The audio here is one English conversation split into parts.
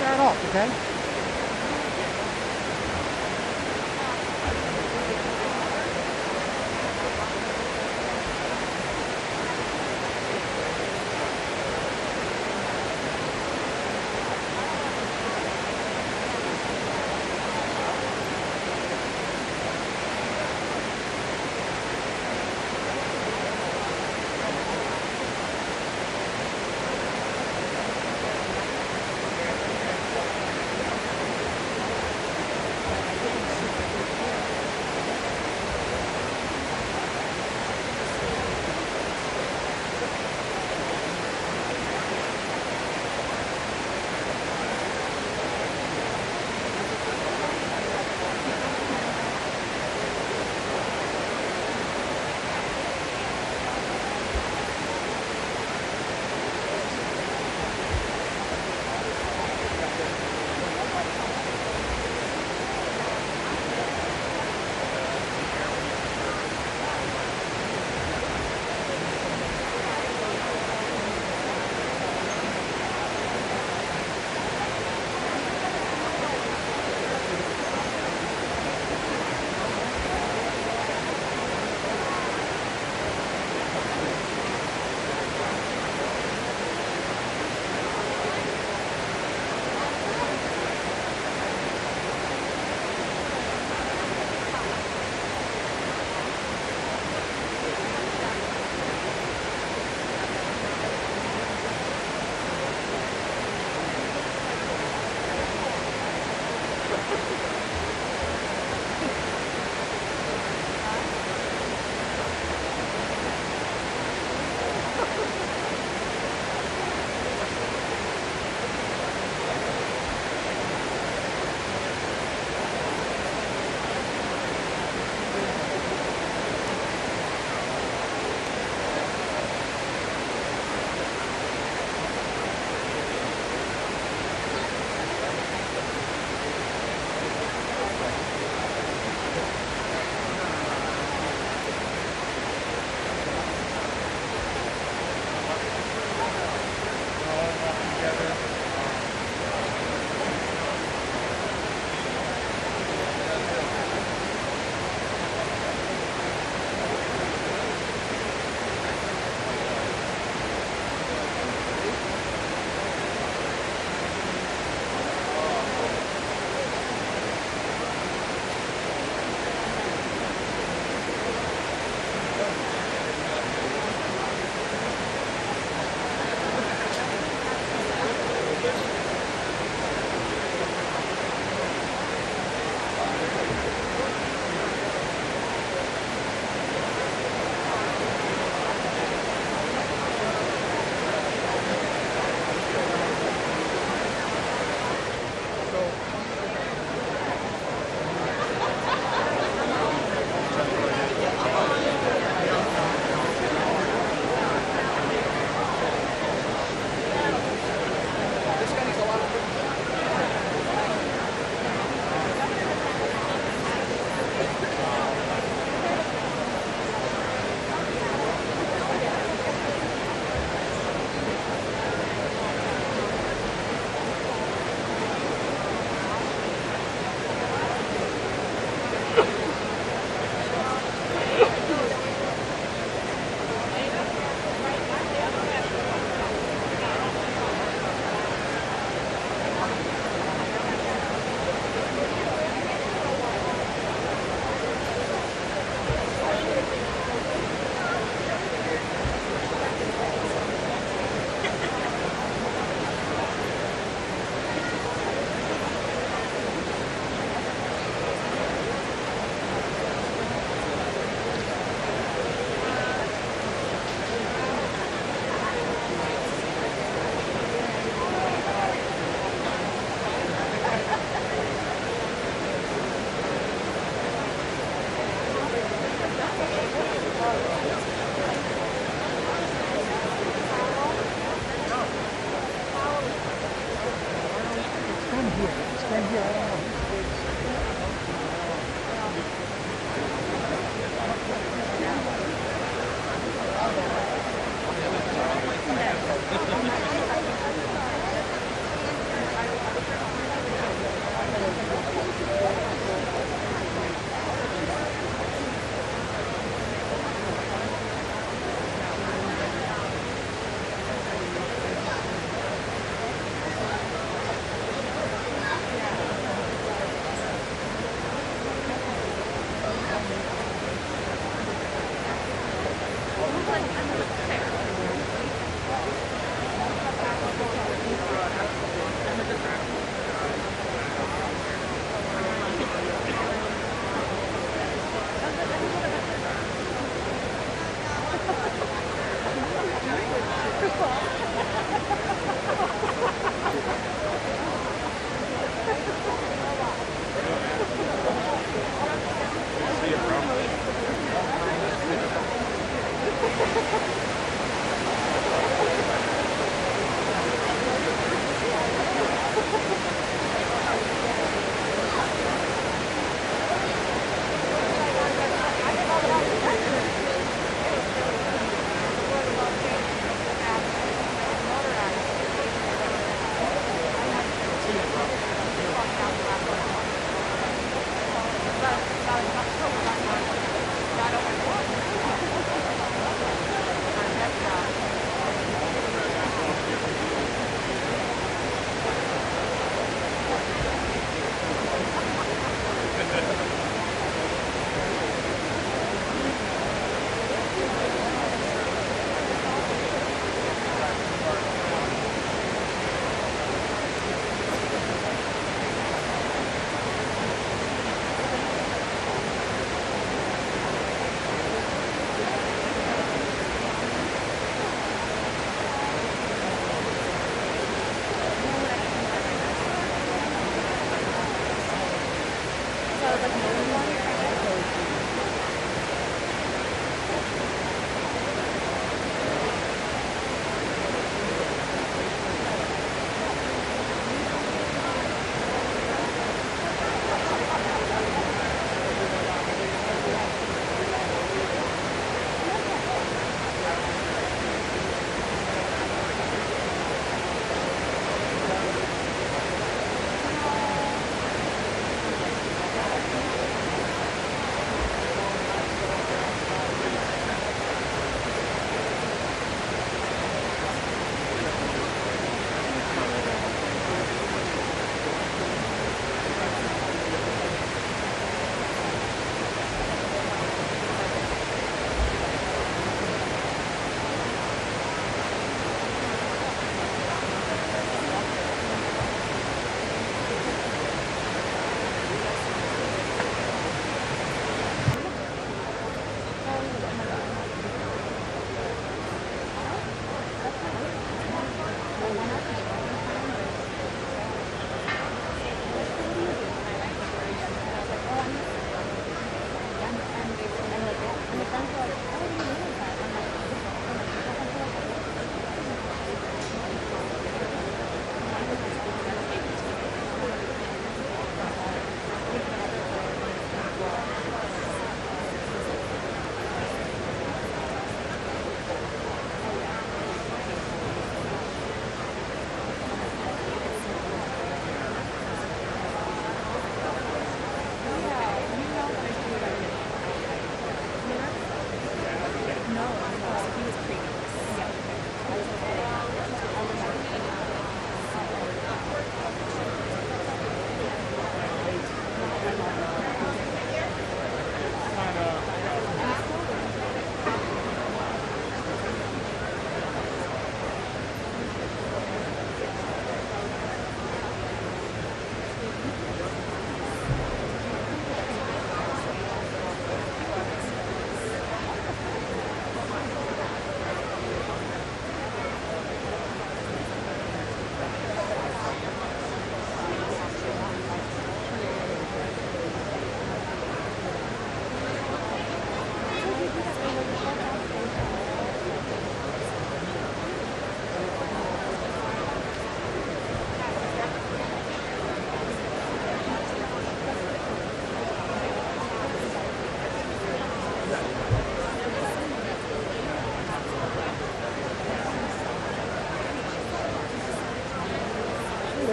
start off, okay?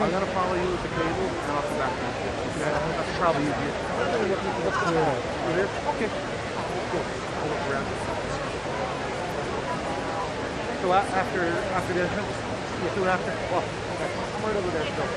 I'm gonna follow you with the cable, and I'll come back. Okay? That's probably easier. What's the here? Okay. Cool. I'll look around. So after the entrance, you do it after? Well, okay. I'm right over there still.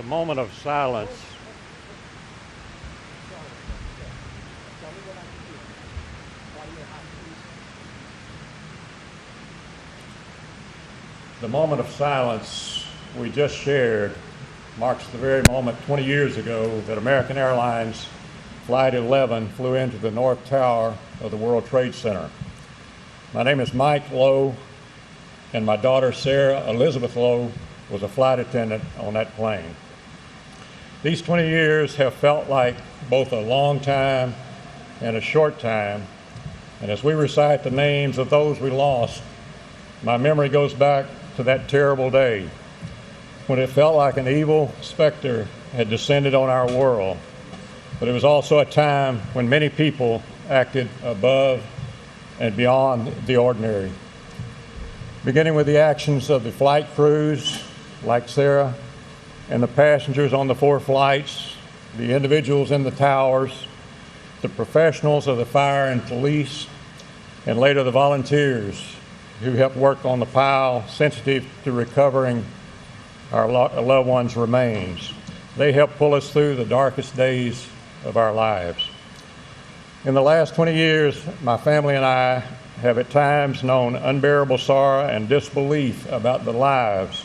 the moment of silence we just shared marks the very moment 20 years ago that American Airlines Flight 11 flew into the North Tower of the World Trade Center. My name is Mike Lowe, and my daughter Sarah Elizabeth Lowe was a flight attendant on that plane. These 20 years have felt like both a long time and a short time, and as we recite the names of those we lost, my memory goes back to that terrible day when it felt like an evil specter had descended on our world. But it was also a time when many people acted above and beyond the ordinary. Beginning with the actions of the flight crews, like Sarah, and the passengers on the 4 flights, the individuals in the towers, the professionals of the fire and police, and later the volunteers who helped work on the pile sensitive to recovering our loved ones' remains. They helped pull us through the darkest days of our lives. In the last 20 years, my family and I have at times known unbearable sorrow and disbelief about the lives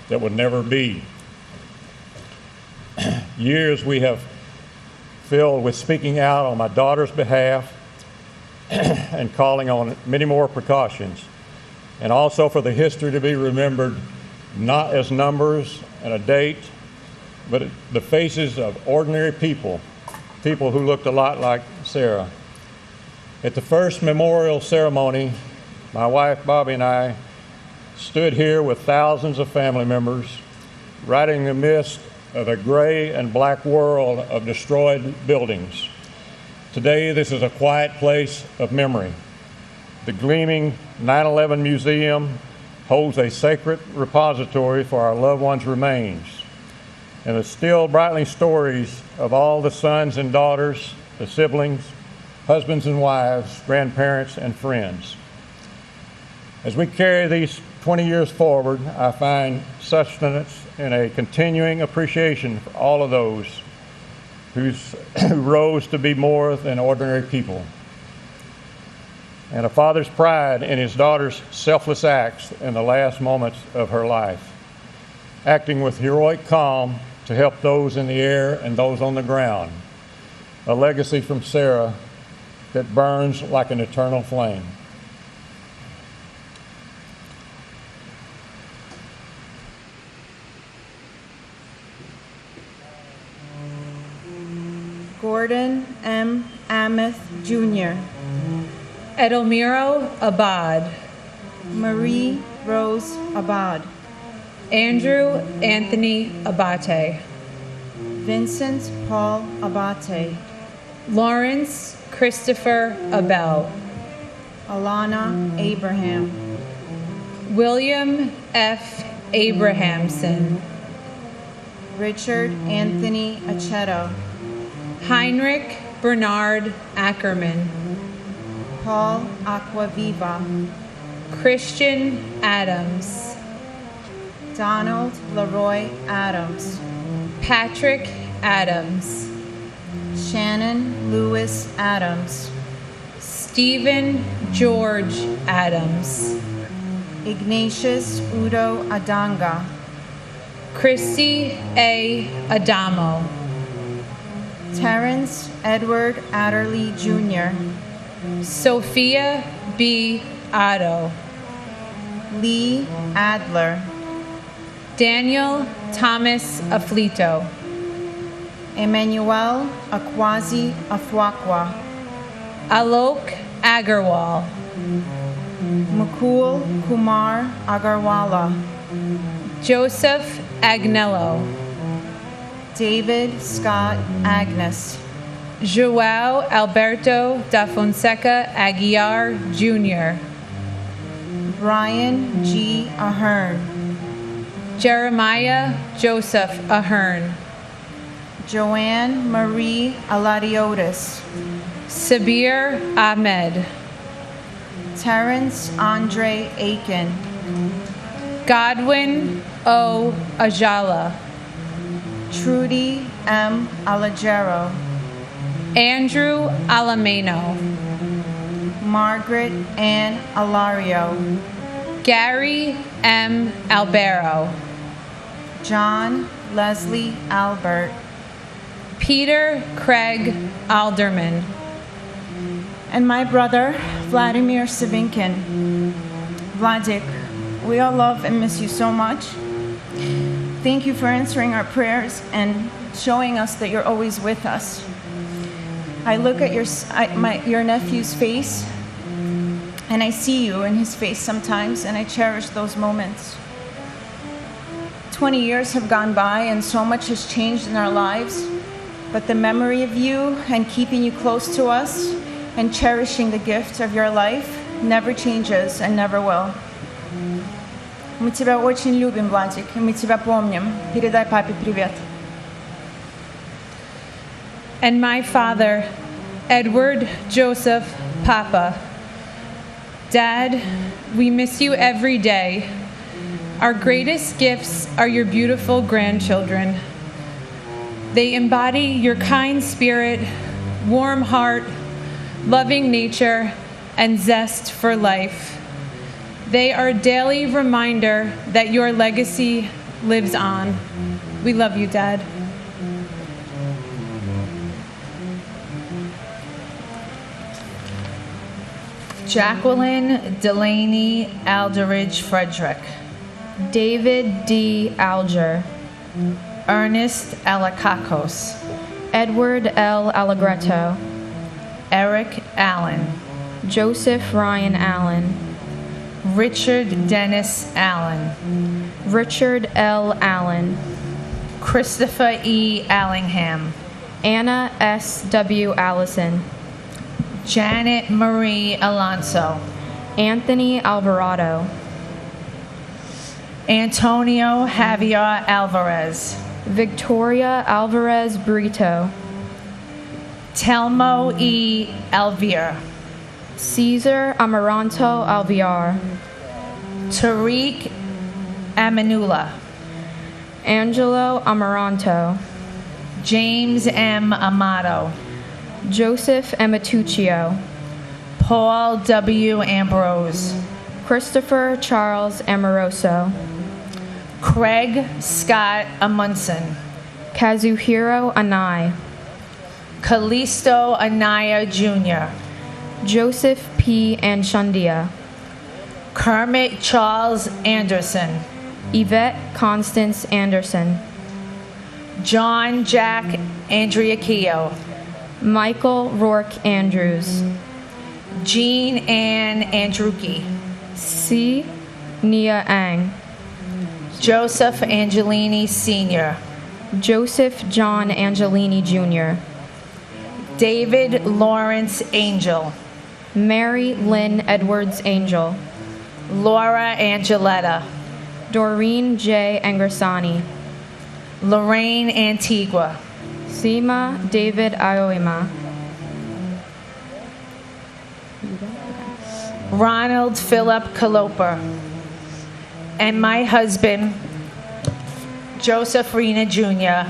that would never be. Years we have filled with speaking out on my daughter's behalf and calling on many more precautions, and also for the history to be remembered not as numbers and a date, but the faces of ordinary people who looked a lot like Sarah. At the first memorial ceremony, my wife Bobby and I stood here with thousands of family members, right in the midst of a gray and black world of destroyed buildings. Today, this is a quiet place of memory. The gleaming 9/11 Museum holds a sacred repository for our loved ones' remains, and the still brightening stories of all the sons and daughters, the siblings, husbands and wives, grandparents, and friends. As we carry these 20 years forward, I find sustenance in a continuing appreciation for all of those who rose to be more than ordinary people, and a father's pride in his daughter's selfless acts in the last moments of her life, acting with heroic calm to help those in the air and those on the ground, a legacy from Sarah that burns like an eternal flame. Gordon M. Amos Jr., Edelmiro Abad, Marie Rose Abad, Andrew Anthony Abate, Vincent Paul Abate, Lawrence Christopher Abel, Alana Abraham, William F. Abrahamson, Richard Anthony Aceto, Heinrich Bernard Ackerman, Paul Aquaviva, Christian Adams, Donald Leroy Adams, Patrick Adams, Shannon Lewis Adams, Stephen George Adams, Ignatius Udo Adanga, Christy A. Adamo, Terrence Edward Adderley Jr., Sophia B. Otto, Lee Adler, Daniel Thomas Aflito, Emmanuel Akwazi Afwakwa, Alok Agarwal, Mukul Kumar Agarwala, Joseph Agnello, David Scott Agnes, João Alberto da Fonseca Aguiar Jr., Brian G. Ahern, Jeremiah Joseph Ahern, Joanne Marie Aladiotis, Sabir Ahmed, Terrence Andre Aiken, Godwin O. Ajala, Trudy M. Alagero, Andrew Alameno, Margaret Ann Alario, Gary M. Albero, John Leslie Albert, Peter Craig Alderman, and my brother, Vladimir Savinkin. Vladik, we all love and miss you so much. Thank you for answering our prayers and showing us that you're always with us. I look at your nephew's face, and I see you in his face sometimes, and I cherish those moments. 20 years have gone by, and so much has changed in our lives, but the memory of you and keeping you close to us and cherishing the gift of your life never changes and never will. Мы тебя очень любим, Владик, и мы тебя помним. Передай папе привет. and my father, Edward Joseph Papa. Dad, we miss you every day. Our greatest gifts are your beautiful grandchildren. They embody your kind spirit, warm heart, loving nature, and zest for life. They are a daily reminder that your legacy lives on. We love you, Dad. Jacqueline Delaney Alderidge Frederick, David D. Alger, Ernest Alakakos, Edward L. Allegretto, Eric Allen, Joseph Ryan Allen, Richard Dennis Allen, Richard L. Allen, Christopher E. Allingham, Anna S. W. Allison, Janet Marie Alonso, Anthony Alvarado, Antonio Javier Alvarez, Victoria Alvarez Brito, Telmo E. Alvier, Caesar Amaranto Alviar, Tariq Amanula, Angelo Amaranto, James M. Amato, Joseph Amatuccio, Paul W. Ambrose, Christopher Charles Amoroso, Craig Scott Amundsen, Kazuhiro Anai, Callisto Anaya Jr., Joseph P. Anshundia, Kermit Charles Anderson, Yvette Constance Anderson, John Jack Andriakio, Michael Rourke Andrews, Jean Ann Andruki, C. Nia Ang, Joseph Angelini Sr., Joseph John Angelini Jr., David Lawrence Angel, Mary Lynn Edwards Angel, Laura Angeletta, Doreen J. Angersani, Lorraine Antigua, Sima David Aoima, Ronald Philip Kaloper, and my husband, Joseph Rena Jr.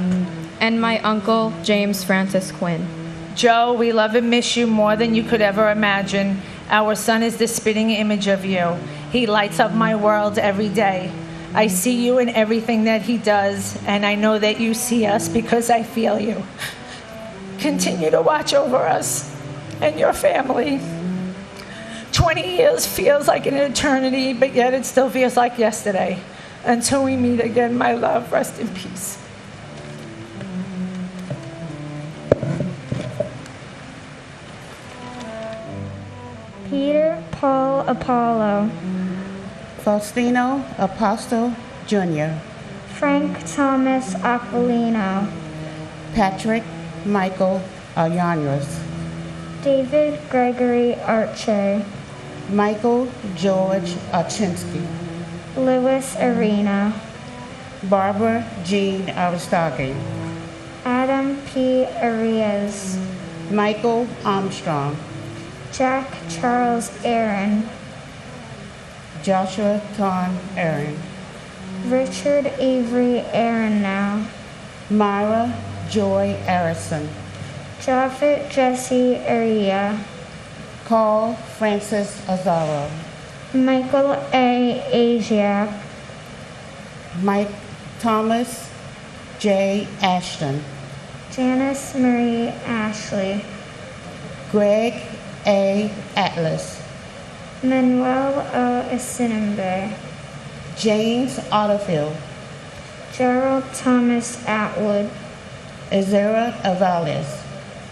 and my uncle James Francis Quinn. Joe, we love and miss you more than you could ever imagine. Our son is the spitting image of you. He lights up my world every day. I see you in everything that he does, and I know that you see us because I feel you. Continue to watch over us and your family. 20 years feels like an eternity, but yet it still feels like yesterday. Until we meet again, my love, rest in peace. Peter Paul Apollo, Faustino Apostle Jr., Frank Thomas Aquilino, Patrick Michael Alyanras, David Gregory Archer, Michael George Archinsky, Louis Arena, Barbara Jean Aristoghi, Adam P. Arias, Michael Armstrong, Jack Charles Aaron, Joshua Ton Aaron, Richard Avery Aronow, Myra Joy Arison, Japhet Jesse Aria, Carl Francis Azaro, Michael A. Asiak, Mike Thomas J. Ashton, Janice Marie Ashley, Greg A. Atlas, Manuel O. Asinimbe, James Otterfield, Gerald Thomas Atwood, Ezra Avales,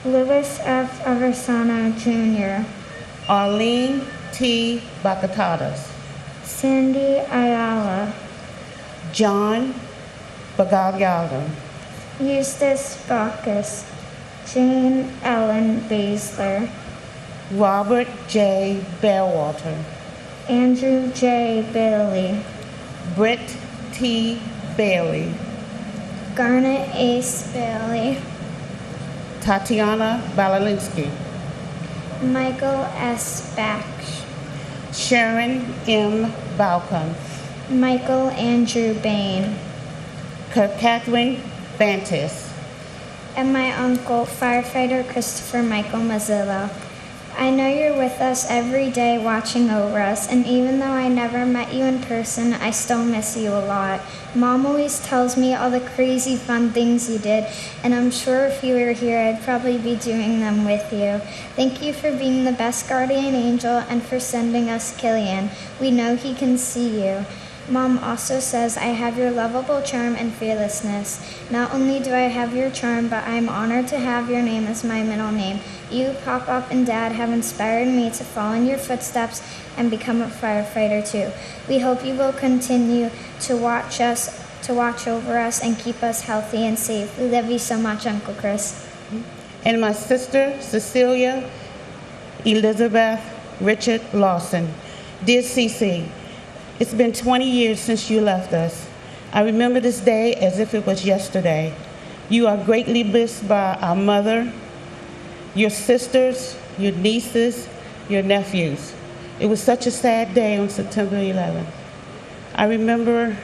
Louis F. Aversano Jr., Arlene T. Bacatatas, Sandy Ayala, John Bagagliano, Eustace Bacchus, Jane Ellen Basler, Robert J. Bellwater, Andrew J. Bailey, Britt T. Bailey, Garnet Ace Bailey, Tatiana Balalinsky, Michael S. Baksh, Sharon M. Balcom, Michael Andrew Bain, Catherine Bantis, and my uncle, firefighter Christopher Michael Mazzillo. I know you're with us every day watching over us, and even though I never met you in person, I still miss you a lot. Mom always tells me all the crazy fun things you did, and I'm sure if you were here, I'd probably be doing them with you. Thank you for being the best guardian angel and for sending us Killian. We know he can see you. Mom also says I have your lovable charm and fearlessness. Not only do I have your charm, but I'm honored to have your name as my middle name. You, Pop-Up, and Dad have inspired me to follow in your footsteps and become a firefighter too. We hope you will continue to watch over us, and keep us healthy and safe. We love you so much, Uncle Chris. and my sister Cecilia Elizabeth Richard Lawson. Dear Cece, it's been 20 years since you left us. I remember this day as if it was yesterday. You are greatly missed by our mother, your sisters, your nieces, your nephews. It was such a sad day on September 11th. I remember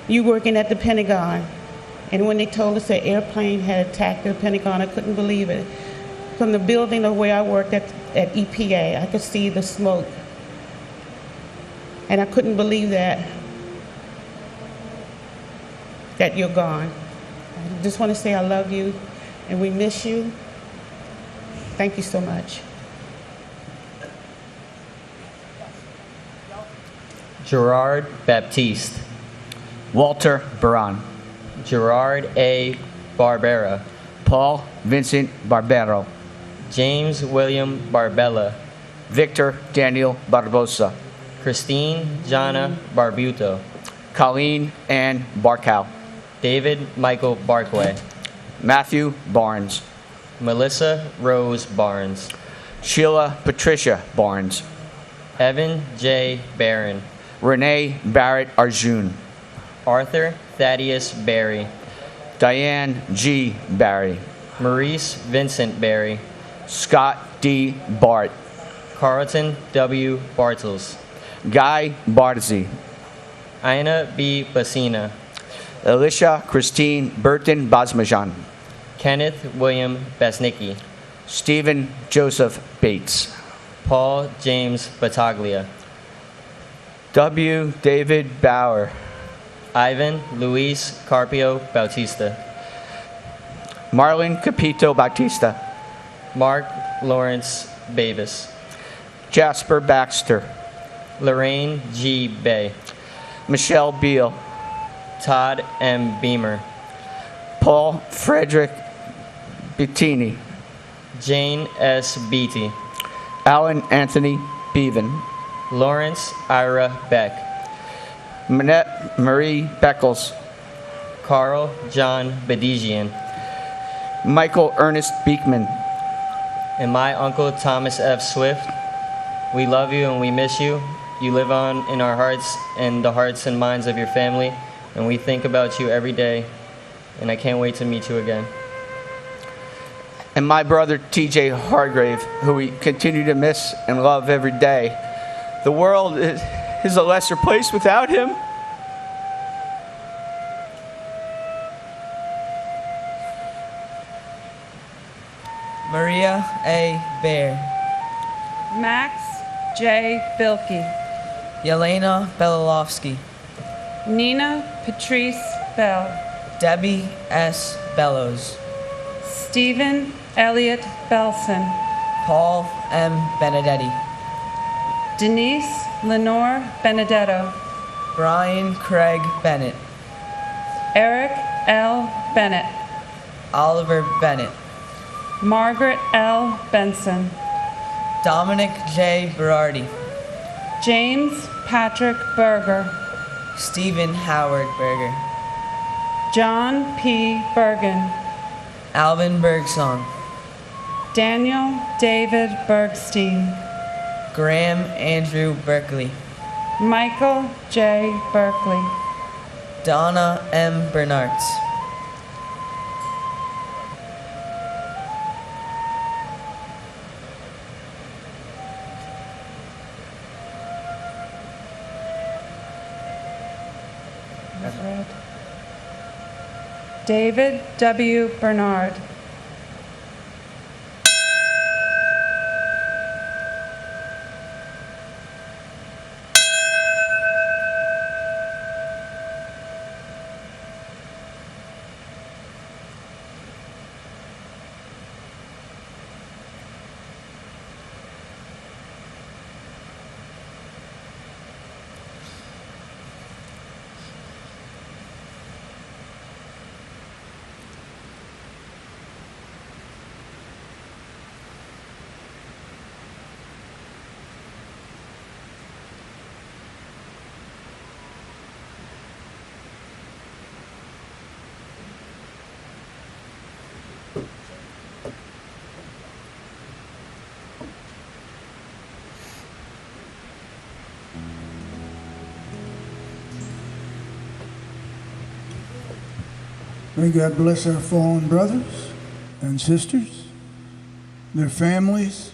you working at the Pentagon, and when they told us that airplane had attacked the Pentagon, I couldn't believe it. From the building of where I worked at EPA, I could see the smoke. And I couldn't believe that you're gone. I just want to say I love you, and we miss you. Thank you so much. Gerard Baptiste, Walter Baran, Gerard A. Barbera, Paul Vincent Barbero, James William Barbella, Victor Daniel Barbosa, Christine Jana Barbuto, Colleen Ann Barkow, David Michael Barkway, Matthew Barnes, Melissa Rose Barnes, Sheila Patricia Barnes, Evan J. Barron, Renee Barrett Arjun, Arthur Thaddeus Barry, Diane G. Barry, Maurice Vincent Barry, Scott D. Bart, Carlton W. Bartels, Guy Bartzy, Aina B. Basina, Alicia Christine Burton Basmajan, Kenneth William Basnicki, Stephen Joseph Bates, Paul James Battaglia, W. David Bauer, Ivan Luis Carpio Bautista, Marlon Capito Bautista, Mark Lawrence Bavis, Jasper Baxter, Lorraine G. Bay, Michelle Beal, Todd M. Beamer, Paul Frederick Bettini, Jane S. Beatty, Alan Anthony Bevan, Lawrence Ira Beck, Manette Marie Beckles, Carl John Bedigian, Michael Ernest Beekman, and my Uncle Thomas F. Swift. We love you and we miss you. You live on in our hearts and the hearts and minds of your family, and we think about you every day, and I can't wait to meet you again. and my brother T.J. Hargrave, who we continue to miss and love every day. The world is a lesser place without him. Maria A. Bear, Max J. Bilkey, Yelena Belilovsky, Nina Patrice Bell, Debbie S. Bellows, Stephen Elliott Belson, Paul M. Benedetti, Denise Lenore Benedetto, Brian Craig Bennett, Eric L. Bennett, Oliver Bennett, Margaret L. Benson, Dominic J. Berardi, James Patrick Berger, Stephen Howard Berger, John P. Bergen, Alvin Bergson, Daniel David Bergstein, Graham Andrew Berkeley, Michael J. Berkeley, Donna M. Bernards, David W. Bernard, May God bless our fallen brothers and sisters, their families,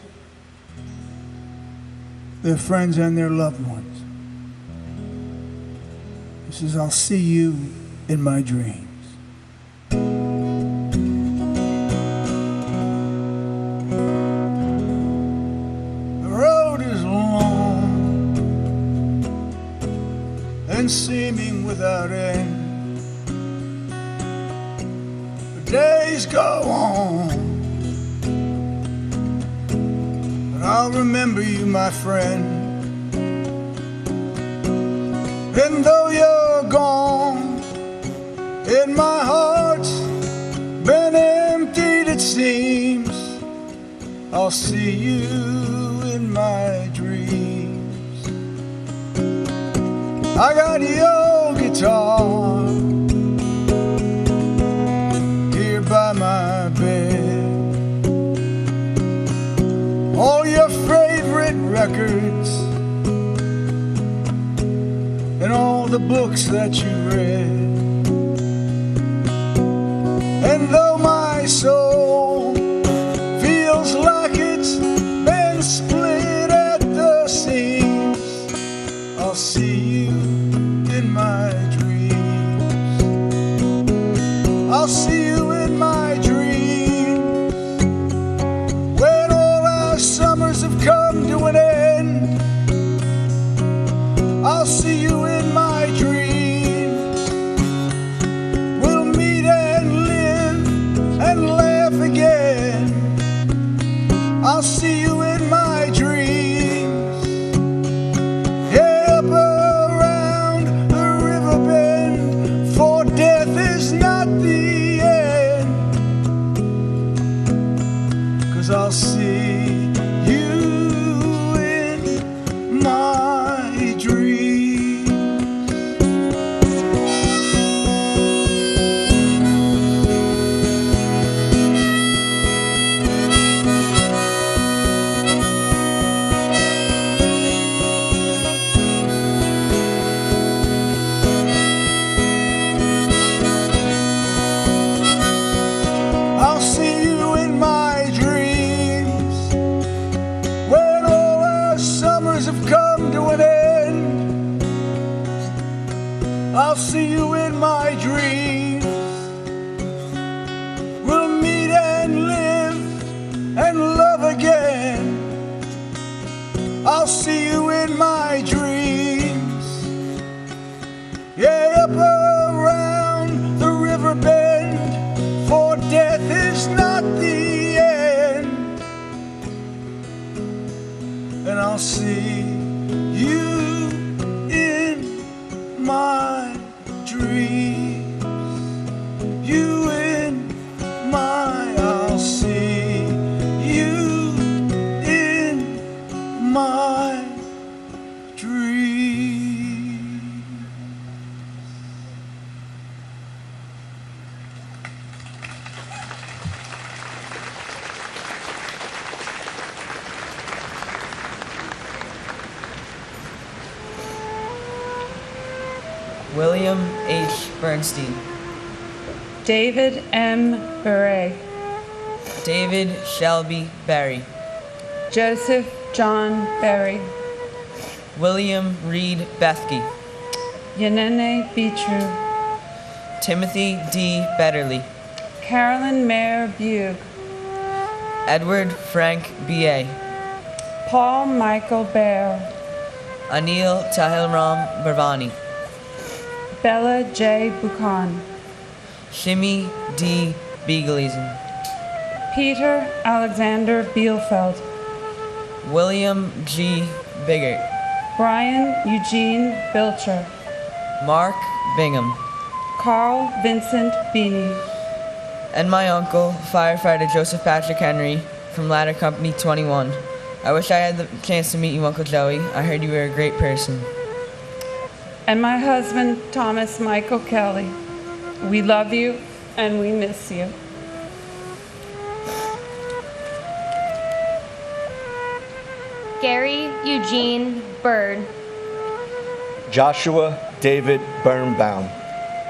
their friends, and their loved ones. He says, I'll see you in my dreams. The road is long and seeming without end. Days go on, but I'll remember you, my friend. And though you're gone, and my heart's been emptied, it seems, I'll see you in my dreams. I got your guitar by my bed, all your favorite records and all the books that you read. And though my soul feels like it's been split at the seams, I'll see you in my dreams. I'll see you in my dreams, when all our summers have come to an end. I'll see you in my dreams. We'll meet and live and laugh again. I'll see you in my dreams. Yeah, up around the river bend, for death is not the end. 'Cause I'll see you in my dreams. I'll see you in my dreams. see you in my dreams. Yeah, up around the river bend, for death is not the end. And I'll see you in my dreams. You in my, I'll see you in my dreams. William H. Bernstein. David M. Beret. David Shelby Berry. Joseph John Berry. William Reed Bethke. Yanene Beetrue. Timothy D. Betterly. Carolyn Mayer Bugh. Edward Frank B.A. Paul Michael Bear. Anil Tahilram Bhavani. Bella J. Buchan. Shimi D. Beagleisen. Peter Alexander Bielfeld. William G. Biggert. Brian Eugene Bilcher. Mark Bingham. Carl Vincent Beanie. And my uncle, firefighter Joseph Patrick Henry from Ladder Company 21. I wish I had the chance to meet you, Uncle Joey. I heard you were a great person. And my husband, Thomas Michael Kelly. We love you and we miss you. Gary Eugene Bird. Joshua David Birnbaum.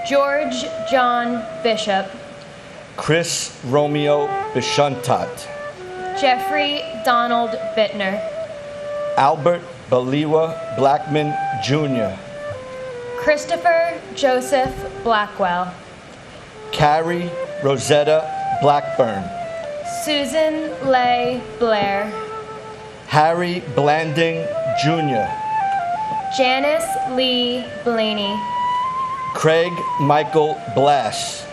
George John Bishop. Chris Romeo Bishuntat. Jeffrey Donald Bittner. Albert Baliwa Blackman Jr. Christopher Joseph Blackwell. Carrie Rosetta Blackburn. Susan Leigh Blair. Harry Blanding Jr. Janice Lee Blaney. Craig Michael Blass.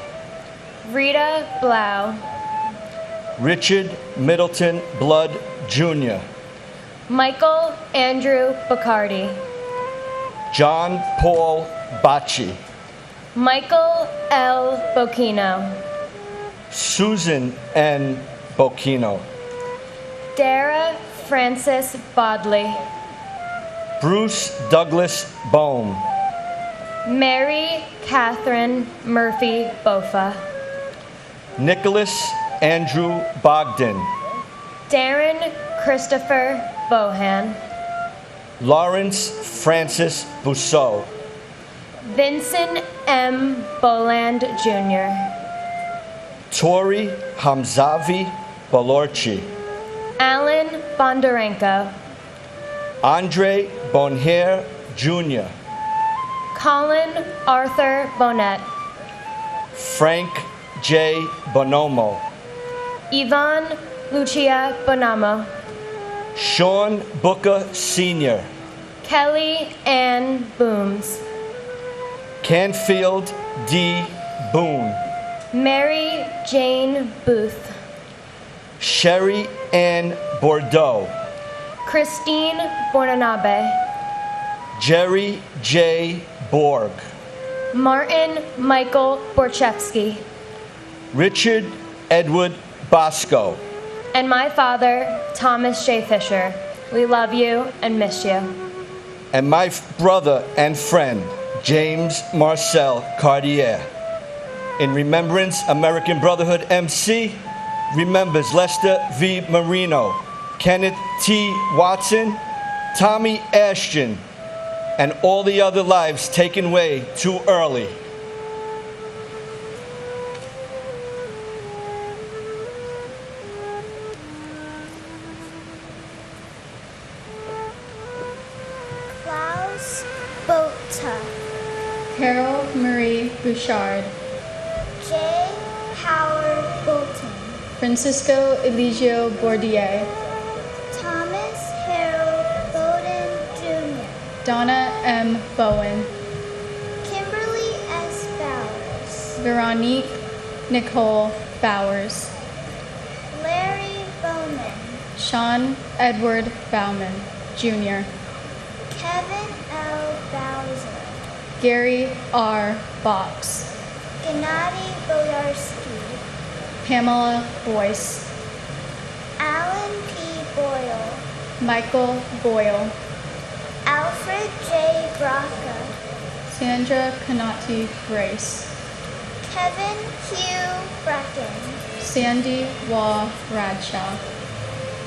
Rita Blau. Richard Middleton Blood Jr. Michael Andrew Bacardi. John Paul Bacci. Michael L. Bocchino. Susan N. Bocchino. Dara Francis Bodley. Bruce Douglas Bohm. Mary Catherine Murphy Bofa. Nicholas Andrew Bogdan. Darren Christopher Bohan. Lawrence Francis Bousseau. Vincent M. Boland Jr. Tori Hamzavi Balorchi. Alan Bondarenko. Andre Bonhair Jr. Colin Arthur Bonnet. Frank J. Bonomo. Yvonne Lucia Bonamo. Sean Booker Sr. Kelly Ann Booms. Canfield D. Boone. Mary Jane Booth. Sherry Ann Bordeaux. Christine Bornanabe. Jerry J. Borg. Martin Michael Borchevsky. Richard Edward Bosco. And my father, Thomas J. Fisher. We love you and miss you. And my brother and friend, James Marcel Cartier. In remembrance, American Brotherhood MC remembers Lester V. Marino, Kenneth T. Watson, Tommy Ashton, and all the other lives taken away too early. Klaus Bota. Carol Marie Bouchard. J. Howard Bolton. Francisco Eligio Bordier. Thomas Harold Bode. Donna M. Bowen, Kimberly S. Bowers, Veronique Nicole Bowers, Larry Bowman, Sean Edward Bauman, Jr., Kevin L. Bowser, Gary R. Box, Gennady Boyarsky, Pamela Boyce, Alan P. Boyle, Michael Boyle, Alfred J. Braca, Sandra Canati Grace, Kevin Hugh Bracken, Sandy Waugh Bradshaw,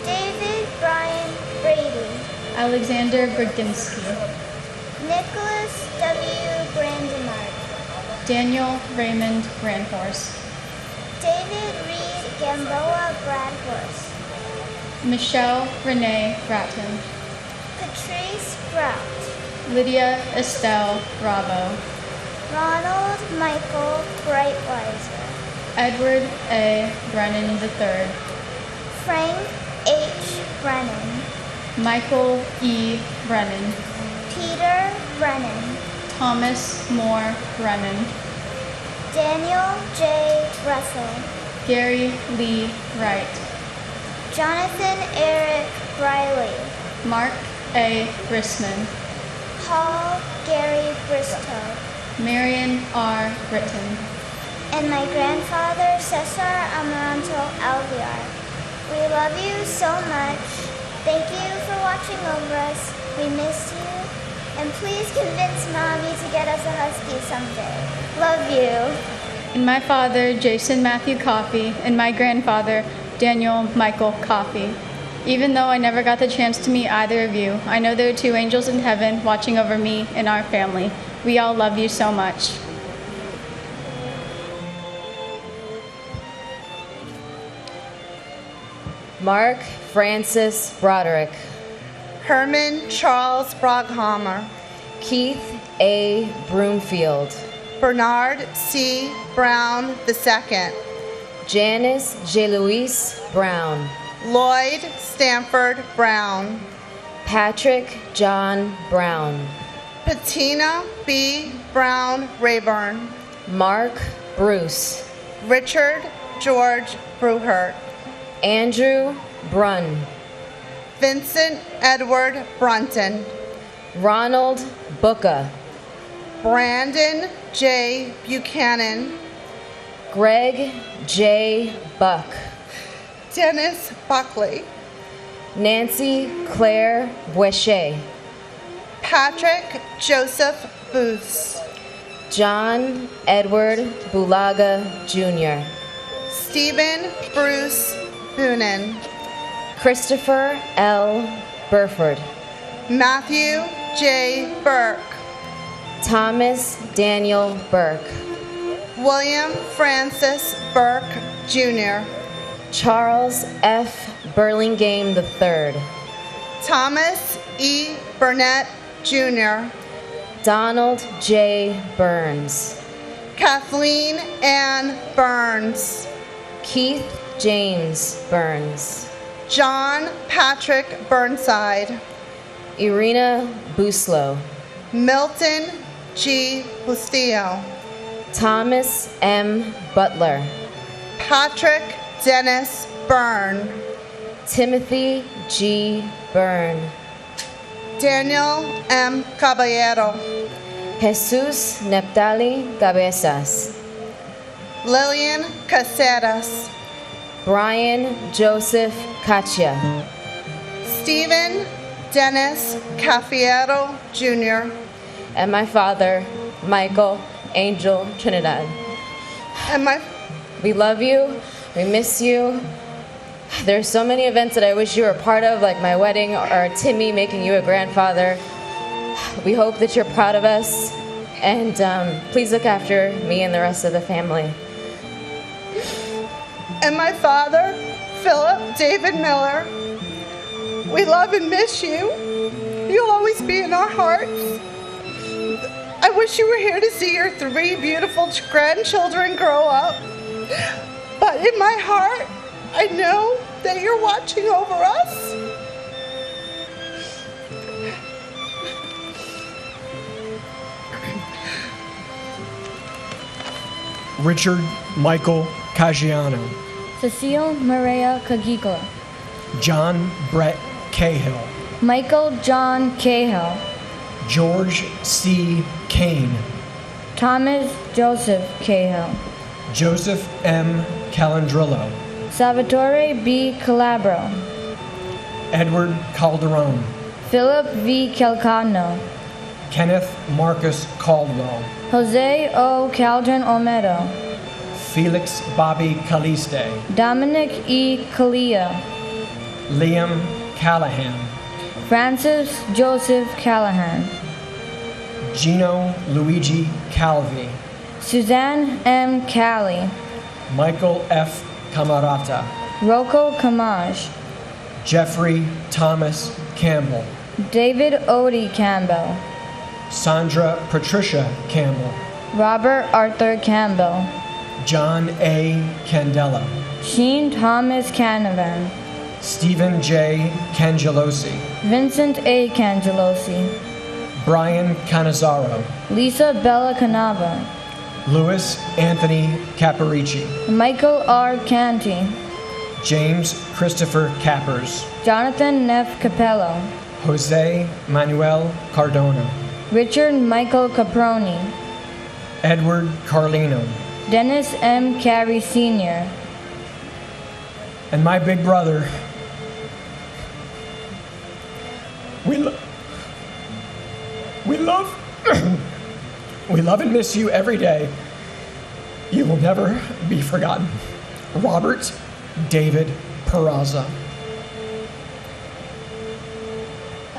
David Brian Brady, Alexander Brudzinski, Nicholas W. Brandemart, Daniel Raymond Grandhorse, David Reed Gamboa Bradhorse, Michelle Renee Bratton, Patrice Brout, Lydia Estelle Bravo, Ronald Michael Breitweiser, Edward A. Brennan III, Frank H. Brennan, Michael E. Brennan, Peter Brennan, Thomas Moore Brennan, Daniel J. Russell, Gary Lee Wright, Jonathan Eric Briley, Mark A. Rissman, Paul Gary Bristow, Marion R. Britton, and my grandfather Cesar Amaranto Alviar. We love you so much. Thank you for watching over us. We miss you. And please convince Mommy to get us a husky someday. Love you. and my father, Jason Matthew Coffey, and my grandfather, Daniel Michael Coffey. Even though I never got the chance to meet either of you, I know there are two angels in heaven watching over me and our family. We all love you so much. Mark Francis Broderick, Herman Charles Broghammer, Keith A. Broomfield, Bernard C. Brown II, Janice J. Louise Brown, Lloyd Stanford Brown, Patrick John Brown, Patina B. Brown Rayburn, Mark Bruce, Richard George Bruhart, Andrew Brunn, Vincent Edward Brunton, Ronald Booka, Brandon J. Buchanan, Greg J. Buck, Dennis Buckley, Nancy Claire Boishet, Patrick Joseph Booths, John Edward Bulaga Jr., Stephen Bruce Boonen, Christopher L. Burford, Matthew J. Burke, Thomas Daniel Burke, William Francis Burke Jr., Charles F. Burlingame III, Thomas E. Burnett Jr., Donald J. Burns, Kathleen Ann Burns, Keith James Burns, John Patrick Burnside, Irina Buslow, Milton G. Bustillo, Thomas M. Butler, Patrick Dennis Byrne, Timothy G. Byrne, Daniel M. Caballero, Jesus Neptali Cabezas, Lillian Caceres, Brian Joseph Cachia, Stephen Dennis Cafiero Jr., and my father, Michael Angel Trinidad. and We love you. We miss you. There's so many events that I wish you were a part of, like my wedding or Timmy making you a grandfather. We hope that you're proud of us, and please look after me and the rest of the family. and my father, Philip David Miller. We love and miss you. You'll always be in our hearts. I wish you were here to see your 3 beautiful grandchildren grow up. But in my heart, I know that you're watching over us. Richard Michael Caggiano, Cecile Maria Cagicola, John Brett Cahill, Michael John Cahill, George C. Kane, Thomas Joseph Cahill, Joseph M. Calandrillo, Salvatore B. Calabro, Edward Calderon, Philip V. Calcano, Kenneth Marcus Caldwell, Jose O. Caldron Olmedo, Felix Bobby Caliste, Dominic E. Calia, Liam Callahan, Francis Joseph Callahan, Gino Luigi Calvi, Suzanne M. Cali, Michael F. Camarata, Rocco Camage, Jeffrey Thomas Campbell, David Odie Campbell, Sandra Patricia Campbell, Robert Arthur Campbell, John A. Candela, Sheen Thomas Canavan, Stephen J. Cangelosi, Vincent A. Cangelosi, Brian Canizaro, Lisa Bella Canava, Louis Anthony Caparici, Michael R. Canty, James Christopher Cappers, Jonathan Neff Capello, Jose Manuel Cardona, Richard Michael Caproni, Edward Carlino, Dennis M. Carey Sr., and my big brother. We love we love and miss you every day. You will never be forgotten. Robert David Peraza.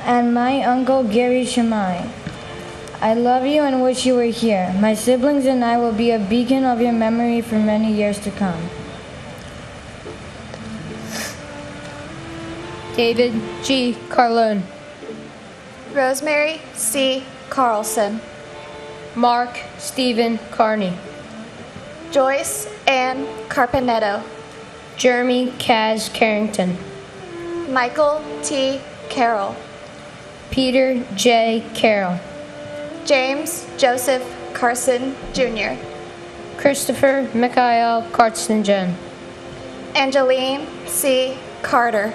and my uncle Gary Shamai. I love you and wish you were here. My siblings and I will be a beacon of your memory for many years to come. David G. Carlone, Rosemary C. Carlson, Mark Stephen Carney, Joyce Ann Carpenetto, Jeremy Kaz Carrington, Michael T. Carroll, Peter J. Carroll, James Joseph Carson Jr., Christopher Mikhail Kartzingen, Angeline C. Carter,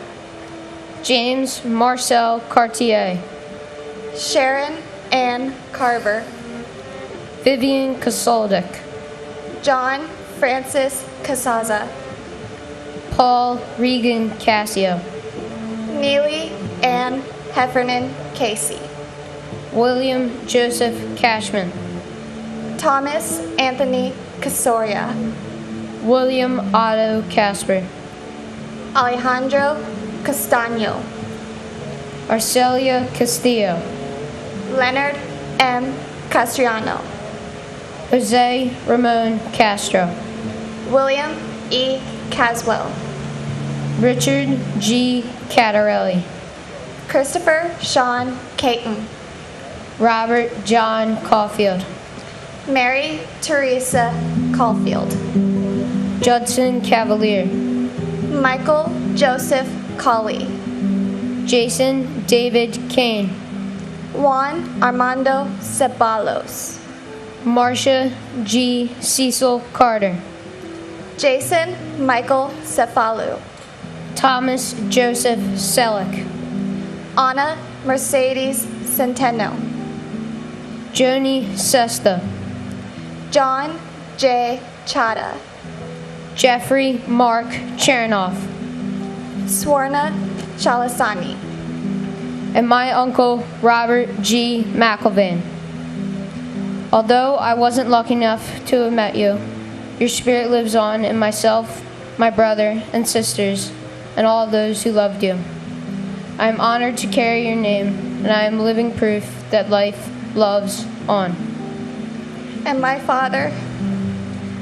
James Marcel Cartier, Sharon Ann Carver, Vivian Kasoldik, John Francis Casaza, Paul Regan Cassio, Neely Ann Heffernan Casey, William Joseph Cashman, Thomas Anthony Casoria, William Otto Casper, Alejandro Castaño, Arcelia Castillo, Leonard M. Castriano, Jose Ramon Castro, William E. Caswell, Richard G. Cattarelli, Christopher Sean Caton, Robert John Caulfield, Mary Teresa Caulfield, Judson Cavalier, Michael Joseph Colley, Jason David Kane, Juan Armando Ceballos, Marcia G. Cecil Carter, Jason Michael Cefalu, Thomas Joseph Selleck, Anna Mercedes Centeno, Joni Sesta, John J. Chada, Jeffrey Mark Chernoff, Swarna Chalasani, and my uncle Robert G. McElvain. Although I wasn't lucky enough to have met you, your spirit lives on in myself, my brother and sisters, and all those who loved you. I am honored to carry your name, and I am living proof that life loves on. And my father,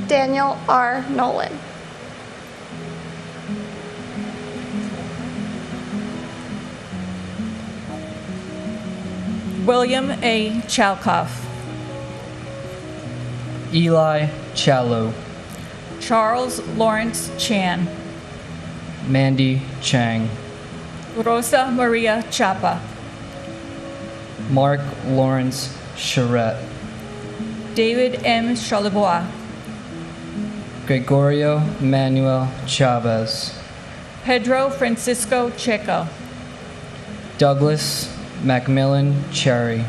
Daniel R. Nolan. William A. Chalkoff, Eli Challo, Charles Lawrence Chan, Mandy Chang, Rosa Maria Chapa, Mark Lawrence Charette, David M. Charlebois, Gregorio Manuel Chavez, Pedro Francisco Checo, Douglas Macmillan Cherry,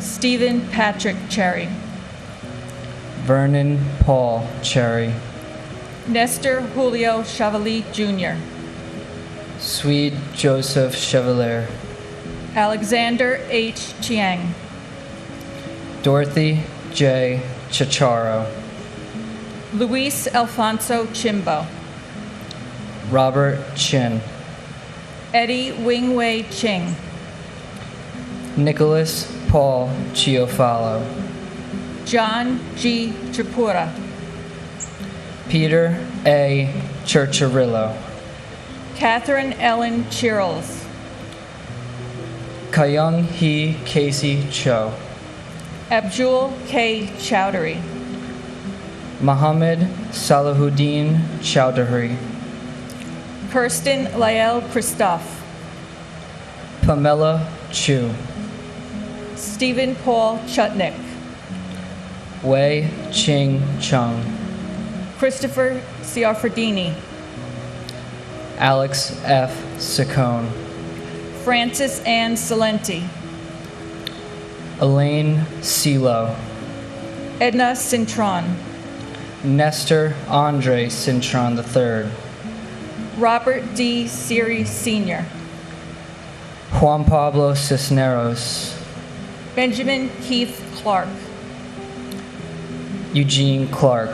Stephen Patrick Cherry, Vernon Paul Cherry, Nestor Julio Chevalier Jr., Swede Joseph Chevalier, Alexander H. Chiang, Dorothy J. Chicharo, Luis Alfonso Chimbo, Robert Chin, Eddie Wing-Wei Ching, Nicholas Paul Chiofalo, John G. Tripura, Peter A. Churchirillo, Catherine Ellen Chirls, Kayung Hee Casey Cho, Abdul K. Chowdhury, Mohammed Salahuddin Chowdhury, Kirsten Lael Christoph, Pamela Chu, Stephen Paul Chutnick, Wei Ching Chung, Christopher Ciaffredini, Alex F. Saccone, Francis Ann Salenti, Elaine Silo, Edna Cintron, Nestor Andre Cintron III, Robert D. Siri Sr., Juan Pablo Cisneros, Benjamin Keith Clark, Eugene Clark,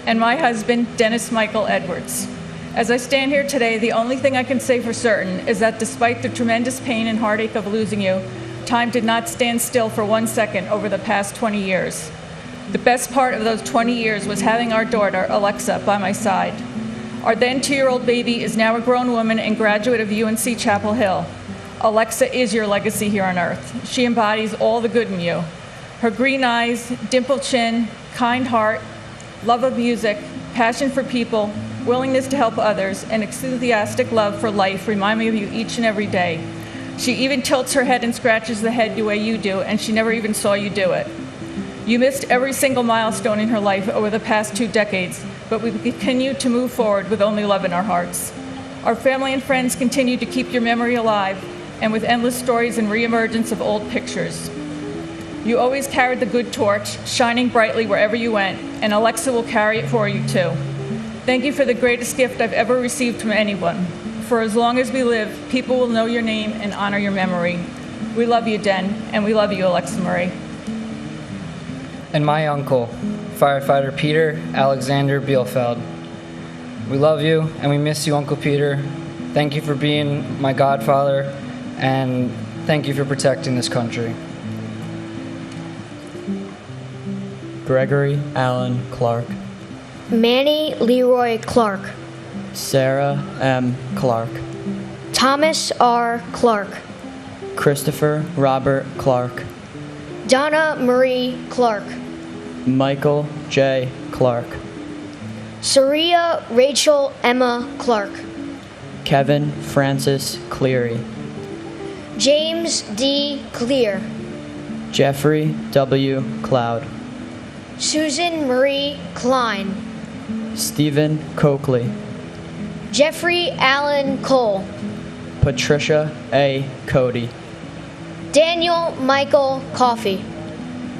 and my husband, Dennis Michael Edwards. As I stand here today, the only thing I can say for certain is that despite the tremendous pain and heartache of losing you, time did not stand still for 1 second over the past 20 years. The best part of those 20 years was having our daughter, Alexa, by my side. Our then 2-year-old baby is now a grown woman and graduate of UNC Chapel Hill. Alexa is your legacy here on earth. She embodies all the good in you. Her green eyes, dimpled chin, kind heart, love of music, passion for people, willingness to help others, and enthusiastic love for life remind me of you each and every day. She even tilts her head and scratches the head the way you do, and she never even saw you do it. You missed every single milestone in her life over the past 2 decades, but we continue to move forward with only love in our hearts. Our family and friends continue to keep your memory alive, and with endless stories and reemergence of old pictures. You always carried the good torch, shining brightly wherever you went, and Alexa will carry it for you too. Thank you for the greatest gift I've ever received from anyone. For as long as we live, people will know your name and honor your memory. We love you, Den, and we love you, Alexa Marie. and my uncle, firefighter Peter Alexander Bielfeld. We love you and we miss you, Uncle Peter. Thank you for being my godfather, and thank you for protecting this country. Gregory Allen Clark, Manny Leroy Clark, Sarah M. Clark, Thomas R. Clark, Christopher Robert Clark, Donna Marie Clark, Michael J. Clark, Saria Rachel Emma Clark, Kevin Francis Cleary, James D. Clear, Jeffrey W. Cloud, Susan Marie Klein, Stephen Coakley, Jeffrey Allen Cole, Patricia A. Cody, Daniel Michael Coffey,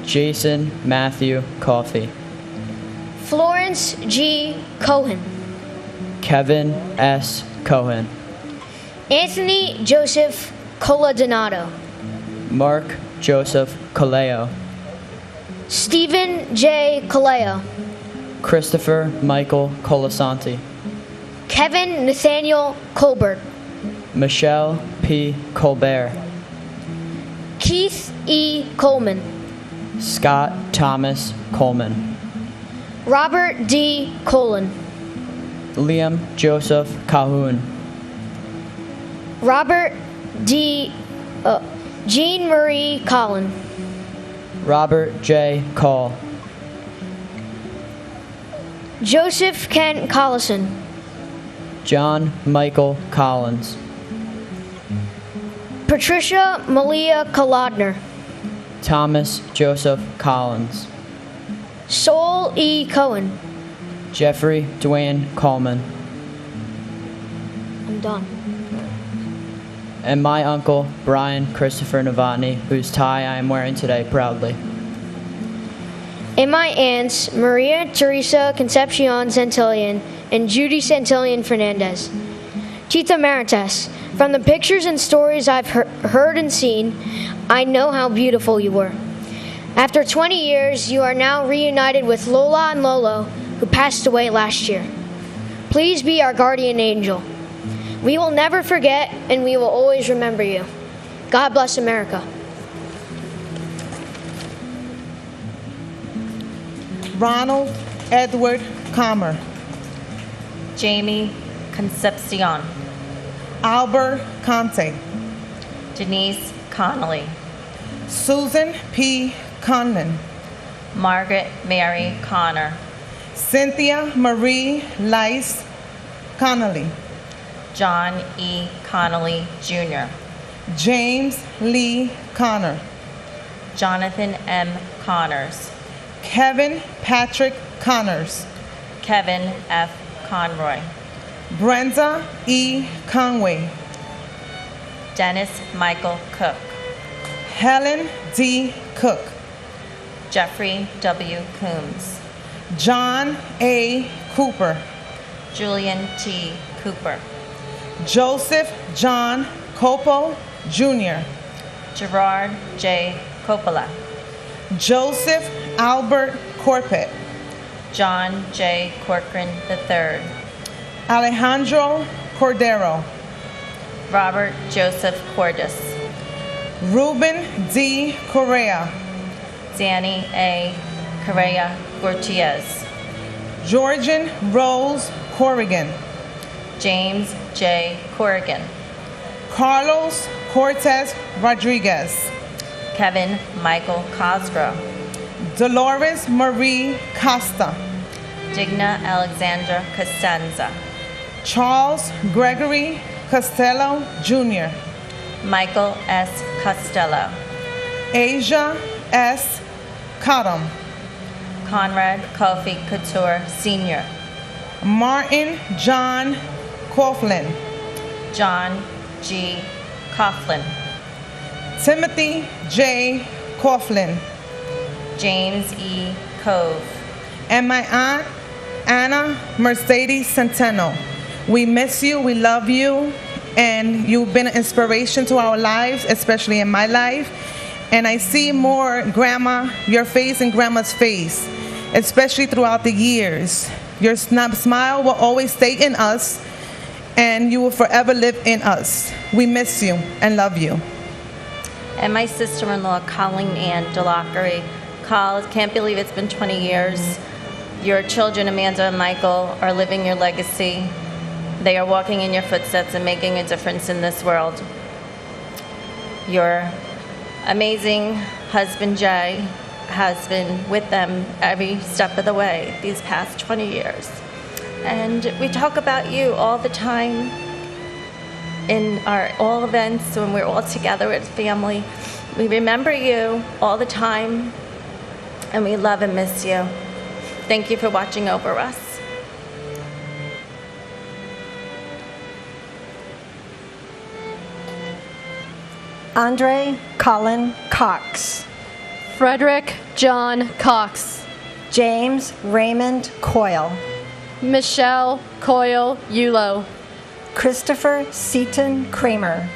Jason Matthew Coffey, Florence G. Cohen, Kevin S. Cohen, Anthony Joseph Coladonato, Mark Joseph Caleo, Stephen J. Caleo, Christopher Michael Colasanti, Kevin Nathaniel Colbert, Michelle P. Colbert, Keith E. Coleman, Scott Thomas Coleman, Robert D. Colon, Liam Joseph Calhoun, Robert D. Jean Marie Collin, Robert J. Call, Joseph Kent Collison, John Michael Collins, Patricia Malia Kolodner, Thomas Joseph Collins, Sol E. Cohen. Jeffrey Dwayne Coleman. I'm done. And my uncle, Brian Christopher Novotny, whose tie I am wearing today proudly. And my aunts, Maria Teresa Concepcion Santillan and Judy Santillan Fernandez. Tita Maritas, from the pictures and stories I've heard and seen, I know how beautiful you were. After 20 years, you are now reunited with Lola and Lolo, who passed away last year. Please be our guardian angel. We will never forget, and we will always remember you. God bless America. Ronald Edward Comer. Jamie Concepcion. Albert Conte. Denise Connolly. Susan P. Conlon. Margaret Mary Connor. Cynthia Marie Lice Connolly. John E. Connolly, Jr. James Lee Connor. Jonathan M. Connors. Kevin Patrick Connors. Kevin F. Conroy. Brenda E. Conway. Dennis Michael Cook. Helen D. Cook. Jeffrey W. Coombs. John A. Cooper. Julian T. Cooper. Joseph John Copo, Jr. Gerard J. Coppola. Joseph Albert Corpet. John J. Corcoran III. Alejandro Cordero. Robert Joseph Cordis. Ruben D. Correa. Danny A. Correa Gutierrez. Georgian Rose Corrigan. James J. Corrigan. Carlos Cortez Rodriguez. Kevin Michael Cosgrove. Dolores Marie Costa. Digna Alexandra Costanza. Charles Gregory Costello, Jr. Michael S. Costello. Asia S. Cottom. Conrad Kofi Couture, Sr. Martin John Coughlin. John G. Coughlin. Timothy J. Coughlin. James E. Cove. And my aunt, Anna Mercedes Centeno. We miss you, we love you, and you've been an inspiration to our lives, especially in my life. And I see more Grandma, your face and Grandma's face, especially throughout the years. Your smile will always stay in us, and you will forever live in us. We miss you and love you. And my sister-in-law, Colleen Ann DeLockery. Col, can't believe it's been 20 years. Your children, Amanda and Michael, are living your legacy. They are walking in your footsteps and making a difference in this world. Your amazing husband, Jay, has been with them every step of the way these past 20 years. And we talk about you all the time in our all events when we're all together as family. We remember you all the time, and we love and miss you. Thank you for watching over us. Andre Colin Cox. Frederick John Cox. James Raymond Coyle. Michelle Coyle Yulo. Christopher Seaton Kramer.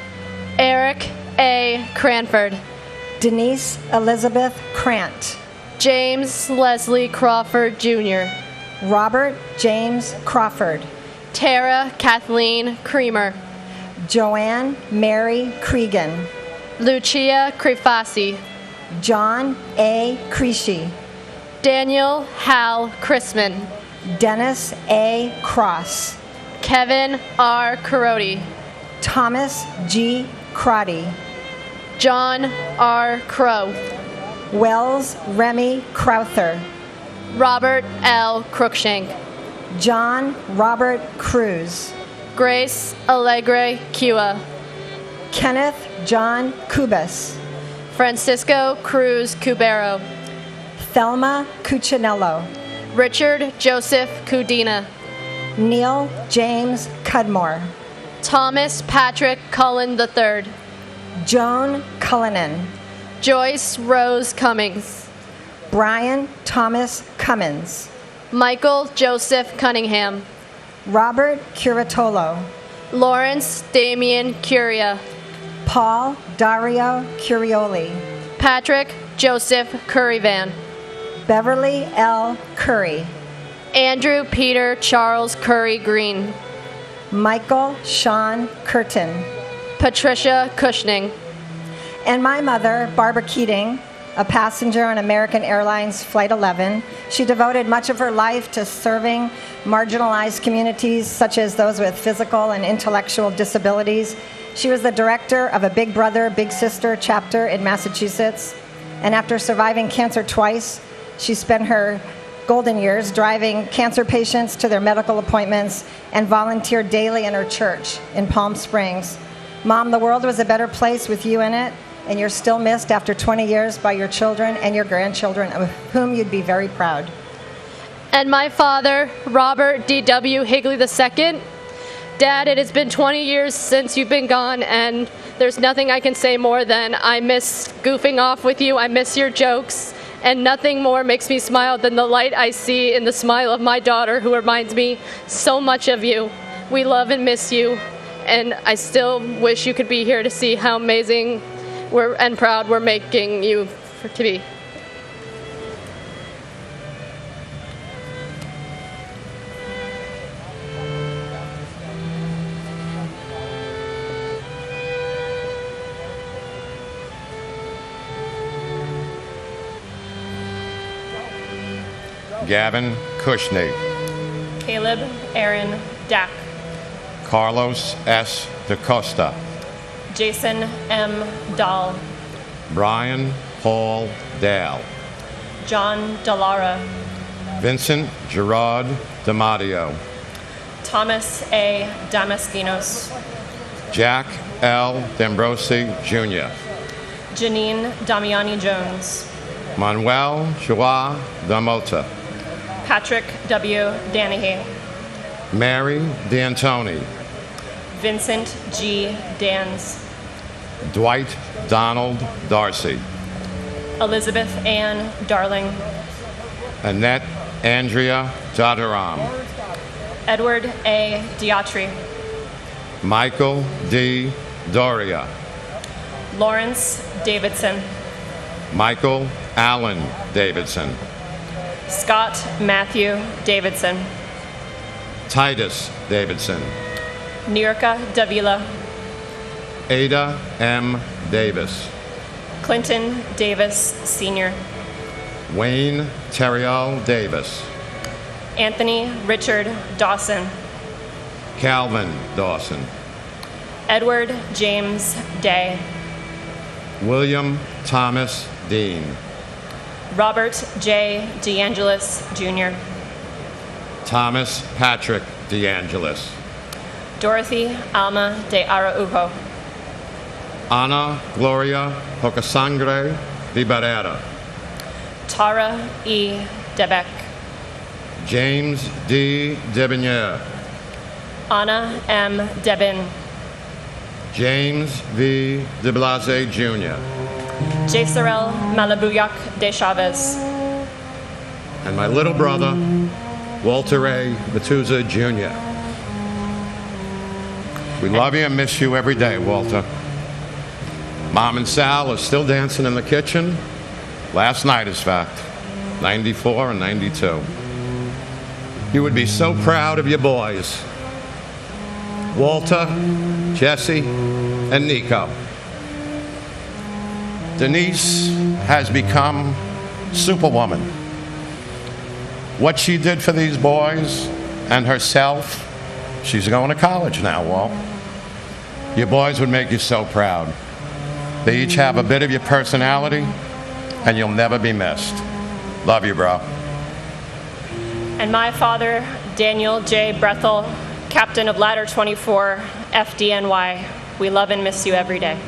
Eric A. Cranford. Denise Elizabeth Krant. James Leslie Crawford Jr. Robert James Crawford. Tara Kathleen Creamer. Joanne Mary Cregan. Lucia Crefasi. John A. Creasy. Daniel Hal Chrisman. Dennis A. Cross. Kevin R. Carodi. Thomas G. Crotty. John R. Crow. Wells Remy Crowther. Robert L. Cruikshank. John Robert Cruz. Grace Allegre Kua. Kenneth John Cubas. Francisco Cruz Cubero. Thelma Cuccinello. Richard Joseph Kudina. Neil James Cudmore. Thomas Patrick Cullen III. Joan Cullinan. Joyce Rose Cummings. Brian Thomas Cummins. Michael Joseph Cunningham. Robert Curatolo. Lawrence Damian Curia. Paul Dario Curioli. Patrick Joseph Curryvan. Beverly L. Curry. Andrew Peter Charles Curry Green. Michael Sean Curtin. Patricia Cushning. And my mother, Barbara Keating, a passenger on American Airlines Flight 11. She devoted much of her life to serving marginalized communities, such as those with physical and intellectual disabilities. She was the director of a Big Brother, Big Sister chapter in Massachusetts. And after surviving cancer twice, she spent her golden years driving cancer patients to their medical appointments and volunteered daily in her church in Palm Springs. Mom, the world was a better place with you in it, and you're still missed after 20 years by your children and your grandchildren, of whom you'd be very proud. And my father, Robert D.W. Higley II. Dad, it has been 20 years since you've been gone, and there's nothing I can say more than I miss goofing off with you. I miss your jokes, and nothing more makes me smile than the light I see in the smile of my daughter, who reminds me so much of you. We love and miss you, and I still wish you could be here to see how amazing and proud we're making you to be. Gavin Cushnig. Caleb Aaron Dack. Carlos S. DaCosta. Jason M. Dahl. Brian Paul Dale. John Dallara. Vincent Gerard DiMatteo. Thomas A. Damaskinos. Jack L. D'Ambrosi Jr. Janine Damiani Jones. Manuel Joa Damota. Patrick W. Danahy. Mary D'Antoni. Vincent G. Dans. Dwight Donald Darcy. Elizabeth Ann Darling. Annette Andrea Dadaram. Edward A. Diatri. Michael D. Doria. Lawrence Davidson. Michael Allen Davidson. Scott Matthew Davidson. Titus Davidson. Nirka Davila. Ada M. Davis. Clinton Davis Sr. Wayne Terrill Davis. Anthony Richard Dawson. Calvin Dawson. Edward James Day. William Thomas Dean. Robert J. DeAngelis Jr. Thomas Patrick DeAngelis. Dorothy Alma de Araujo. Ana Gloria Pocasangre de Barrera. Tara E. Debeck. James D. Debonier. Anna M. Debin. James V. de Blase Jr. Jesarel Malabuyak de Chavez. And my little brother, Walter A. Matuza Jr. We love you and miss you every day, Walter. Mom and Sal are still dancing in the kitchen. Last night, in fact, 94 and 92. You would be so proud of your boys, Walter, Jesse, and Nico. Denise has become Superwoman. What she did for these boys and herself, she's going to college now, Walt. Your boys would make you so proud. They each have a bit of your personality, and you'll never be missed. Love you, bro. And my father, Daniel J. Brethel, captain of Ladder 24, FDNY. We love and miss you every day.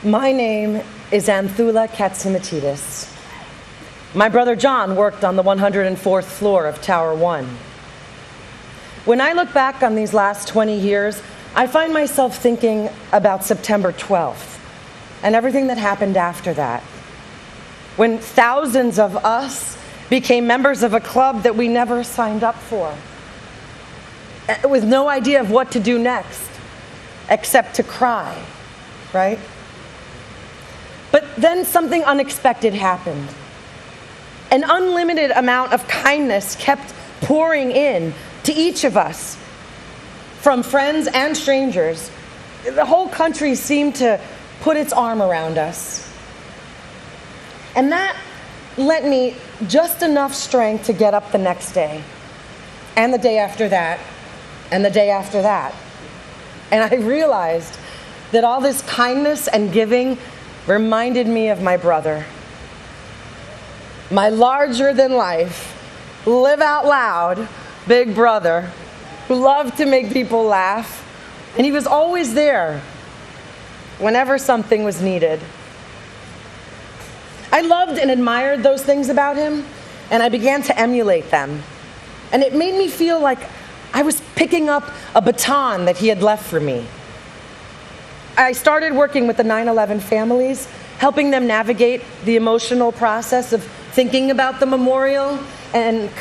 My name is Anthula Katsimatidis. My brother John worked on the 104th floor of Tower 1. When I look back on these last 20 years, I find myself thinking about September 12th and everything that happened after that, when thousands of us became members of a club that we never signed up for, with no idea of what to do next, except to cry, right? But then something unexpected happened. An unlimited amount of kindness kept pouring in to each of us, from friends and strangers. The whole country seemed to put its arm around us. And that lent me just enough strength to get up the next day, and the day after that, and the day after that. And I realized that all this kindness and giving reminded me of my brother. My larger-than-life, live out loud big brother who loved to make people laugh, and he was always there whenever something was needed. I loved and admired those things about him, and I began to emulate them. And it made me feel like I was picking up a baton that he had left for me. I started working with the 9/11 families, helping them navigate the emotional process of thinking about the memorial and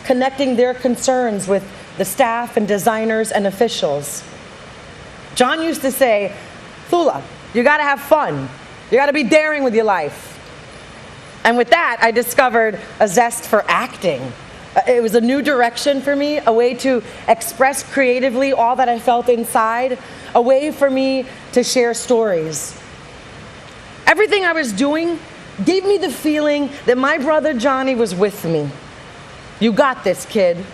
connecting their concerns with the staff and designers and officials. John used to say, "Thula, you gotta have fun. You gotta be daring with your life." And with that, I discovered a zest for acting. It was a new direction for me, a way to express creatively all that I felt inside, a way for me to share stories. Everything I was doing gave me the feeling that my brother Johnny was with me. You got this, kid.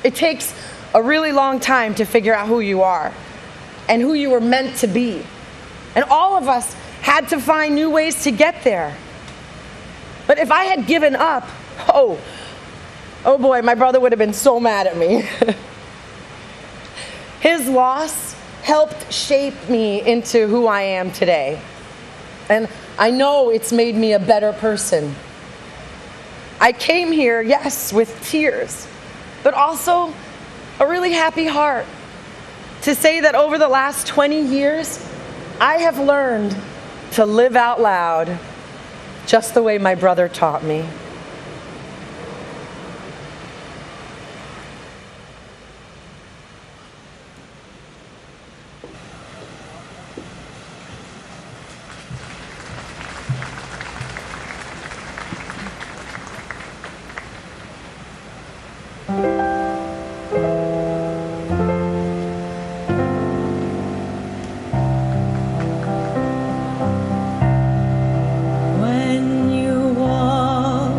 It takes a really long time to figure out who you are and who you were meant to be. And all of us had to find new ways to get there. But if I had given up, oh boy, my brother would have been so mad at me. His loss helped shape me into who I am today. And I know it's made me a better person. I came here, yes, with tears, but also a really happy heart to say that over the last 20 years, I have learned to live out loud just the way my brother taught me. When you walk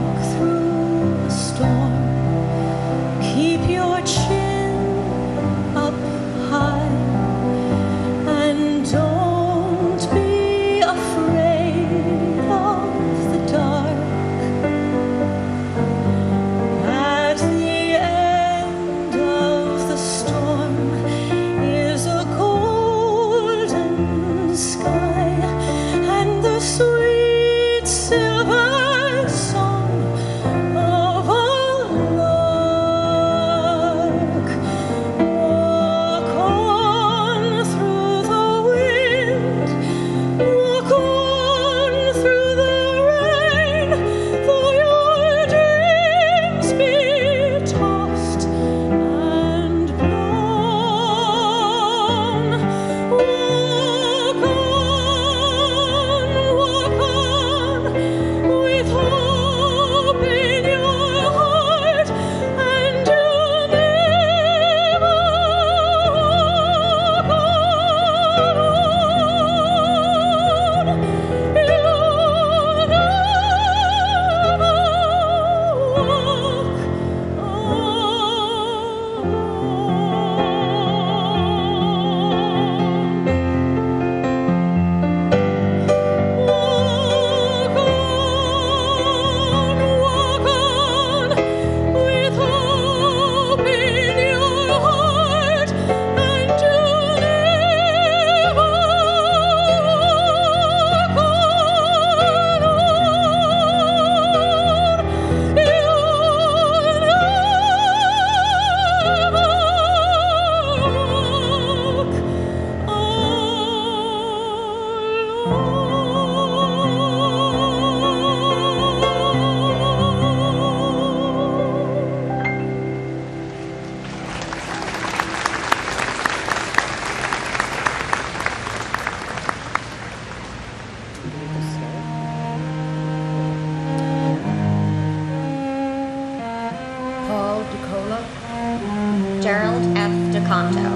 DeConto,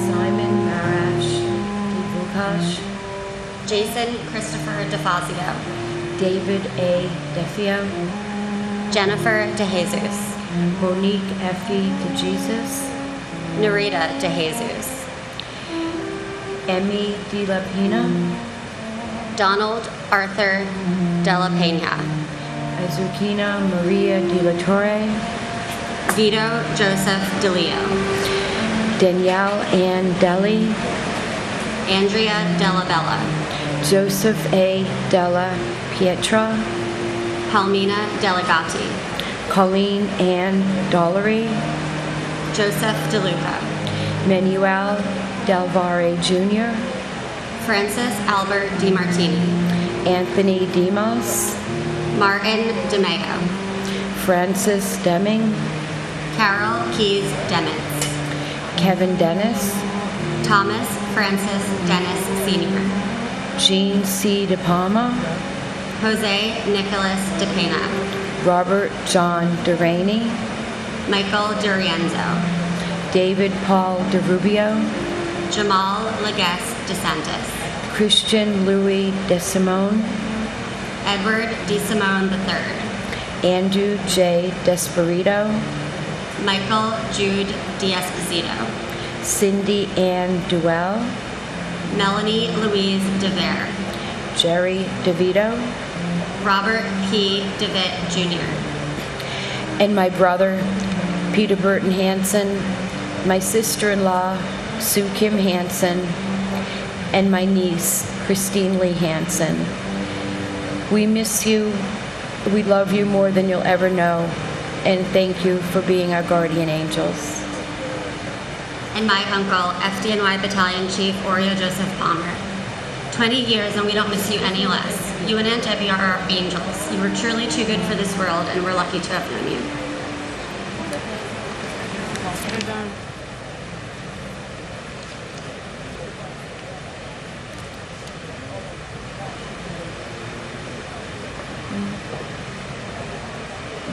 Simon Marash DeVukash, Jason Christopher DeFazio, David A. DeFio, Jennifer DeJesus, Monique Effie DeJesus, Narita DeJesus, Emmy De La Pina, Donald Arthur De La Pena, Azucena Maria De La Torre, Vito Joseph DeLeo, Danielle Ann Deli, Andrea Della Bella, Joseph A. Della Pietra, Palmina Delegati, Colleen Ann Dollery, Joseph DeLuca, Manuel Del Valle Jr., Francis Albert DiMartini, Anthony Demos, Martin DeMeo, Francis Deming, Carol Keys Demitz, Kevin Dennis, Thomas Francis Dennis Sr., Jean C. De Palma, Jose Nicholas DePena, Robert John DeRaney, Michael DiRienzo, David Paul DeRubio, Jamal Legues DeSantis, Christian Louis DeSimone, Edward DeSimone III, Andrew J. Desperito, Michael Jude D'Esposito, Cindy Ann Duell, Melanie Louise DeVere, Jerry DeVito, Robert P. DeVitt Jr., and my brother, Peter Burton Hansen, my sister-in-law, Sue Kim Hansen, and my niece, Christine Lee Hansen. We miss you. We love you more than you'll ever know, and thank you for being our guardian angels. And my uncle, FDNY Battalion Chief Oreo Joseph Palmer. 20 years and we don't miss you any less. You and Aunt Debbie are our angels. You were truly too good for this world, and we're lucky to have known you.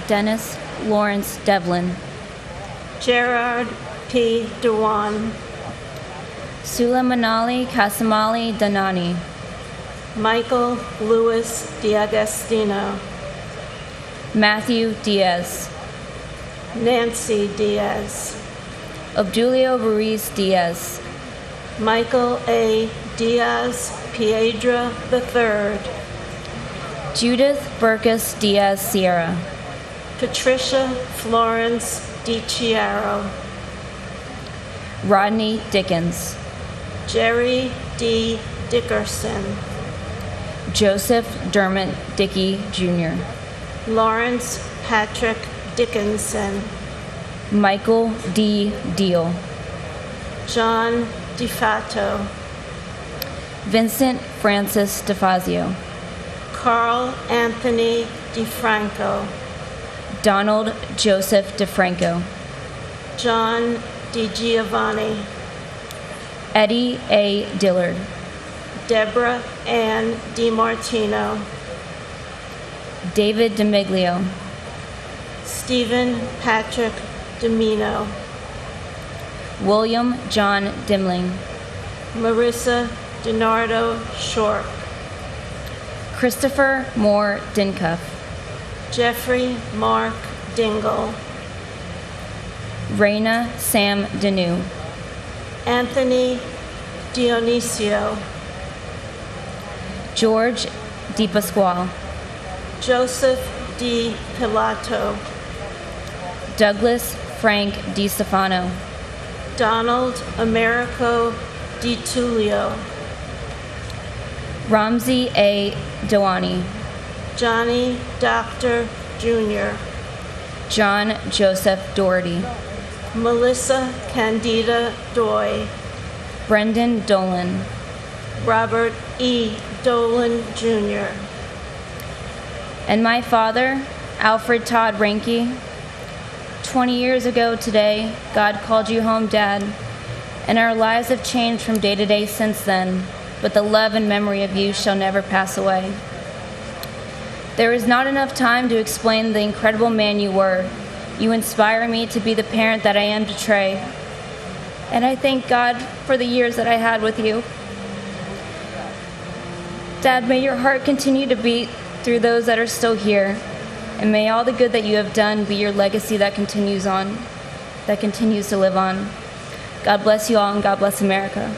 Dennis Lawrence Devlin, Gerard P. Dewan, Sulamanali Kasamali Danani, Michael Louis D'Agostino, Matthew Diaz, Nancy Diaz, Obdulio Ruiz Diaz, Michael A. Diaz Piedra III, Judith Burkus Diaz Sierra, Patricia Florence DiChiaro, Rodney Dickens, Jerry D. Dickerson, Joseph Dermot Dickey Jr., Lawrence Patrick Dickinson, Michael D. Deal, John DeFato, Vincent Francis DeFazio, Carl Anthony DeFranco, Donald Joseph DeFranco, John DiGiovanni, Eddie A. Dillard, Deborah Ann DiMartino, David DeMiglio, Stephen Patrick Domino, William John Dimling, Marissa DiNardo Shorp, Christopher Moore Dincuff, Jeffrey Mark Dingle, Raina Sam Danu, Anthony Dionisio, George DiPasquale, Joseph D. Pilato, Douglas Frank DiStefano, Donald Americo Di Tullio, Ramsey A. Dewani, Johnny Doctor Jr., John Joseph Doherty, Melissa Candida Doy, Brendan Dolan, Robert E. Dolan Jr., and my father, Alfred Todd Ranke. 20 years ago today, God called you home, Dad, and our lives have changed from day to day since then, but the love and memory of you shall never pass away. There is not enough time to explain the incredible man you were. You inspire me to be the parent that I am to Trey. And I thank God for the years that I had with you. Dad, may your heart continue to beat through those that are still here. And may all the good that you have done be your legacy that continues on, that continues to live on. God bless you all, and God bless America.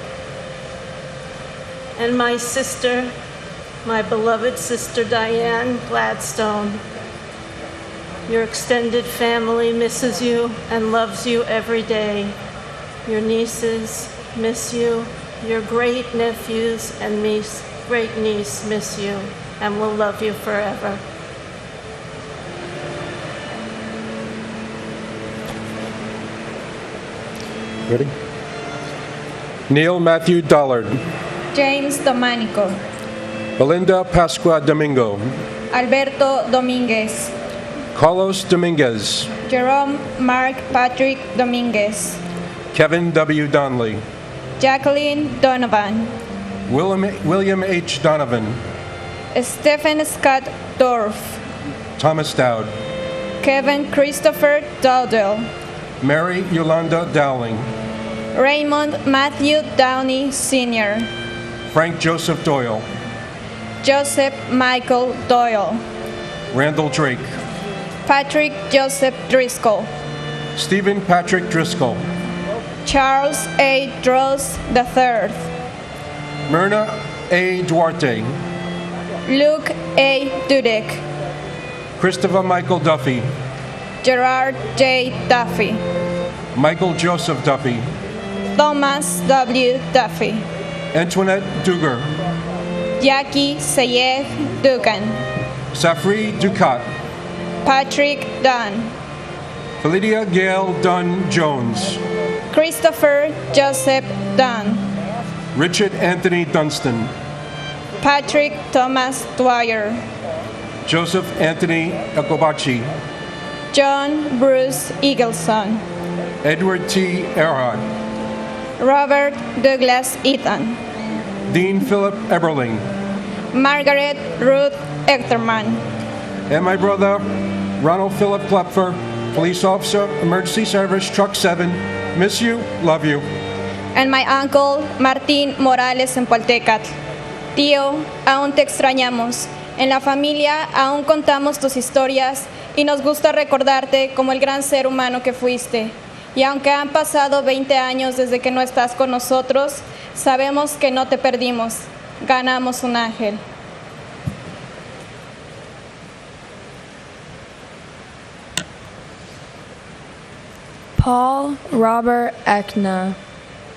And my sister, my beloved sister Diane Gladstone, your extended family misses you and loves you every day. Your nieces miss you. Your great nephews and great niece miss you and will love you forever. Ready? Neil Matthew Dollard. James Domanico. Belinda Pascua Domingo. Alberto Dominguez. Carlos Dominguez. Jerome Mark Patrick Dominguez. Kevin W. Donnelly. Jacqueline Donovan. William H. Donovan. Stephen Scott Dorff. Thomas Dowd. Kevin Christopher Dowdell. Mary Yolanda Dowling. Raymond Matthew Downey Sr. Frank Joseph Doyle. Joseph Michael Doyle. Randall Drake. Patrick Joseph Driscoll. Stephen Patrick Driscoll. Charles A. Dross III. Myrna A. Duarte. Luke A. Dudek. Christopher Michael Duffy. Gerard J. Duffy. Michael Joseph Duffy. Thomas W. Duffy. Antoinette Duger. Jackie Sayed Dugan. Safri Ducat. Patrick Dunn. Felidia Gail Dunn Jones. Christopher Joseph Dunn. Richard Anthony Dunstan. Patrick Thomas Dwyer. Joseph Anthony Ecobachi. John Bruce Eagleson. Edward T. Earhart. Robert Douglas Eaton. Dean Philip Eberling. Margaret Ruth Echterman. And my brother, Ronald Philip Klepfer, police officer, emergency service, truck 7. Miss you, love you. And my uncle, Martín Morales en Poltecat. Tío, aún te extrañamos. En la familia aún contamos tus historias y nos gusta recordarte como el gran ser humano que fuiste. Y aunque han pasado 20 años desde que no estás con nosotros, sabemos que no te perdimos. Ganamos un ángel. Paul Robert Ekna.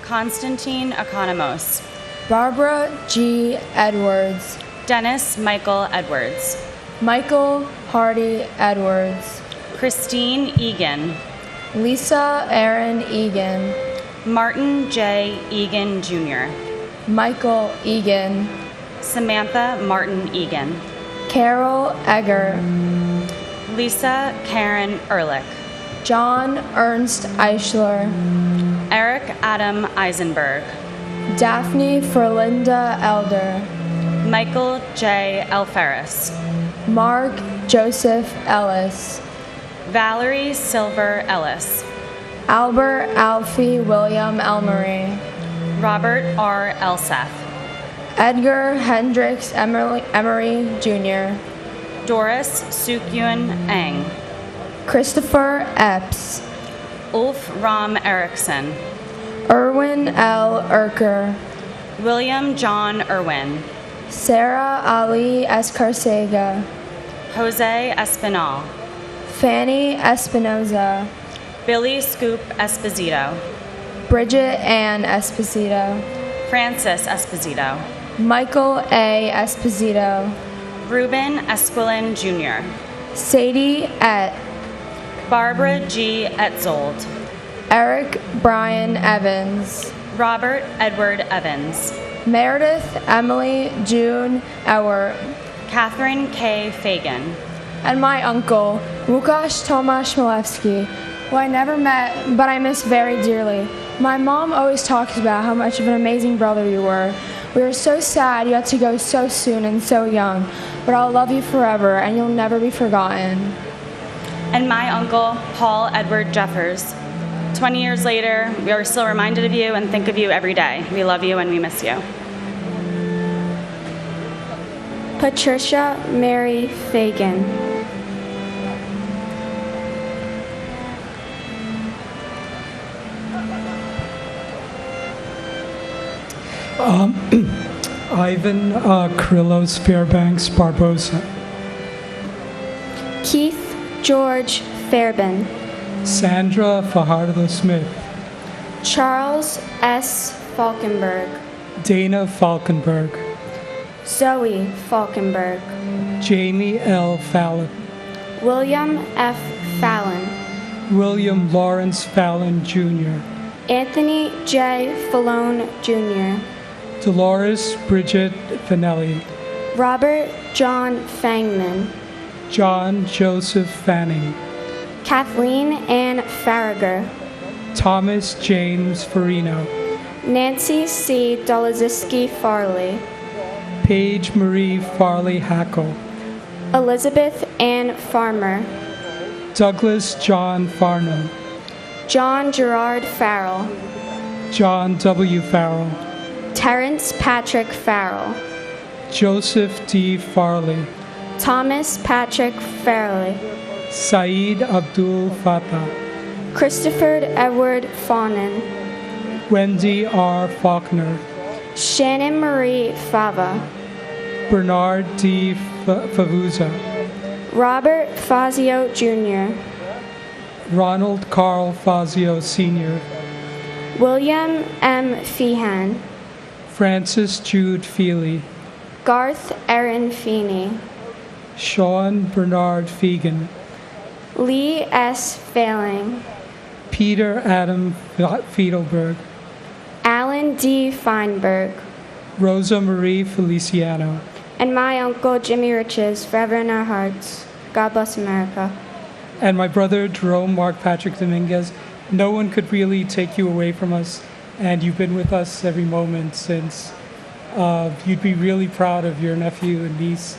Constantine Economos. Barbara G. Edwards. Dennis Michael Edwards. Michael Hardy Edwards. Christine Egan. Lisa Aaron Egan. Martin J. Egan Jr. Michael Egan. Samantha Martin Egan. Carol Egger. Lisa Karen Ehrlich. John Ernst Eichler. Eric Adam Eisenberg. Daphne Ferlinda Elder. Michael J. Alferris. Mark Joseph Ellis. Valerie Silver Ellis. Albert Alfie William Elmery. Robert R. Elseth. Edgar Hendricks Emery Jr. Doris Sukyun Eng. Christopher Epps. Ulf Ram Erickson. Erwin L. Erker. William John Irwin. Sarah Ali Escarcega. Jose Espinal. Fanny Espinoza. Billy Scoop Esposito. Bridget Ann Esposito. Francis Esposito. Michael A. Esposito. Ruben Esquilin Jr. Sadie Et. Barbara G. Etzold. Eric Brian Evans. Robert Edward Evans. Meredith Emily June Ewert. Catherine K. Fagan. And my uncle, Łukasz Tomasz Milewski, who I never met, but I miss very dearly. My mom always talks about how much of an amazing brother you were. We were so sad you had to go so soon and so young, but I'll love you forever and you'll never be forgotten. And my uncle, Paul Edward Jeffers, 20 years later, we are still reminded of you and think of you every day. We love you and we miss you. Patricia Mary Fagan. Ivan Kyrillos Fairbanks Barbosa. Keith George Fairbairn. Sandra Fajardo Smith. Charles S. Falkenberg. Dana Falkenberg. Zoe Falkenberg. Jamie L. Fallon. William F. Fallon. William Lawrence Fallon Jr. Anthony J. Fallone Jr. Dolores Bridget Finelli. Robert John Fangman. John Joseph Fanning. Kathleen Ann Farragher. Thomas James Farino. Nancy C. Dolaziski Farley. Paige Marie Farley Hackle. Elizabeth Ann Farmer. Douglas John Farnham. John Gerard Farrell. John W. Farrell. Terrence Patrick Farrell. Joseph D. Farley. Thomas Patrick Farley. Saeed Abdul Fattah. Christopher Edward Fawnin. Wendy R. Faulkner. Shannon Marie Fava. Bernard D. Favuza. Robert Fazio Jr. Ronald Carl Fazio Sr. William M. Feehan. Francis Jude Feely. Garth Aaron Feeney. Sean Bernard Fegan. Lee S. Failing. Peter Adam Fiedelberg. Alan D. Feinberg. Rosa Marie Feliciano. And my uncle Jimmy Riches, forever in our hearts. God bless America. And my brother Jerome Mark Patrick Dominguez. No one could really take you away from us, and you've been with us every moment since. You'd be really proud of your nephew and niece,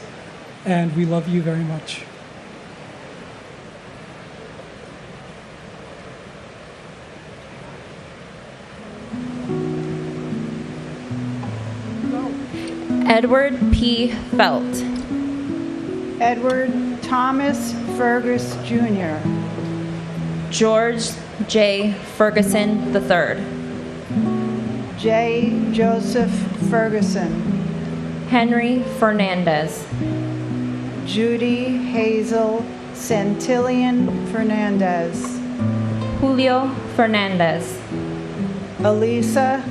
and we love you very much. Edward P. Felt. Edward Thomas Fergus Jr. George J. Ferguson III. J. Joseph Ferguson. Henry Fernandez. Judy Hazel Santillion Fernandez. Julio Fernandez. Elisa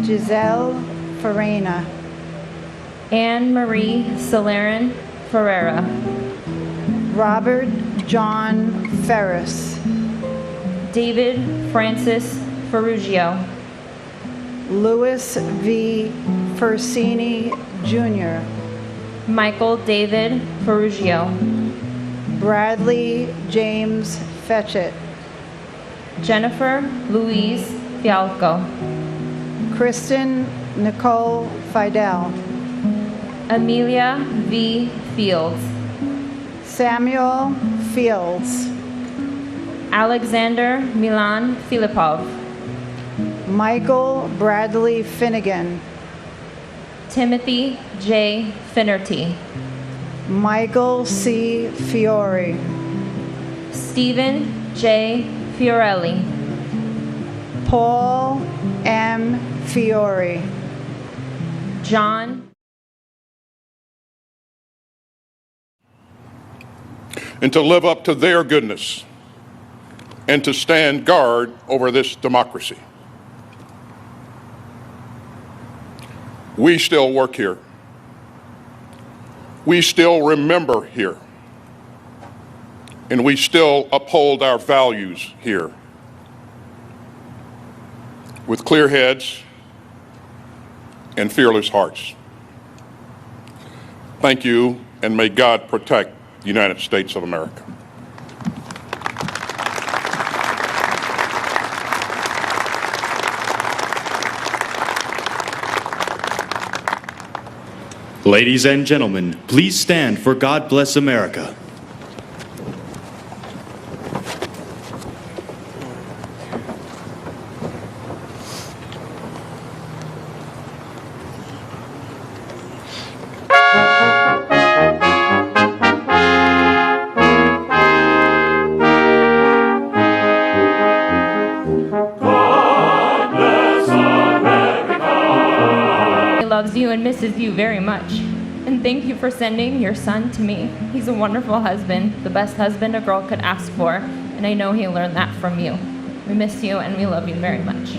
Giselle Farina. Anne Marie Celerin Ferreira. Robert John Ferris. David Francis Ferrugio. Louis V. Fersini Jr. Michael David Ferrugio. Bradley James Fetchett. Jennifer Louise Fialco. Kristen Nicole Fidel. Amelia V. Fields. Samuel Fields. Alexander Milan Filipov. Michael Bradley Finnegan. Timothy J. Finnerty. Michael C. Fiore. Stephen J. Fiorelli. Paul M. Fiore. John. And to live up to their goodness and to stand guard over this democracy. We still work here. We still remember here. And we still uphold our values here. With clear heads and fearless hearts. Thank you, and may God protect the United States of America. Ladies and gentlemen, please stand for God Bless America. you and misses you very much. And thank you for sending your son to me. He's a wonderful husband, the best husband a girl could ask for, and I know he learned that from you. We miss you and we love you very much.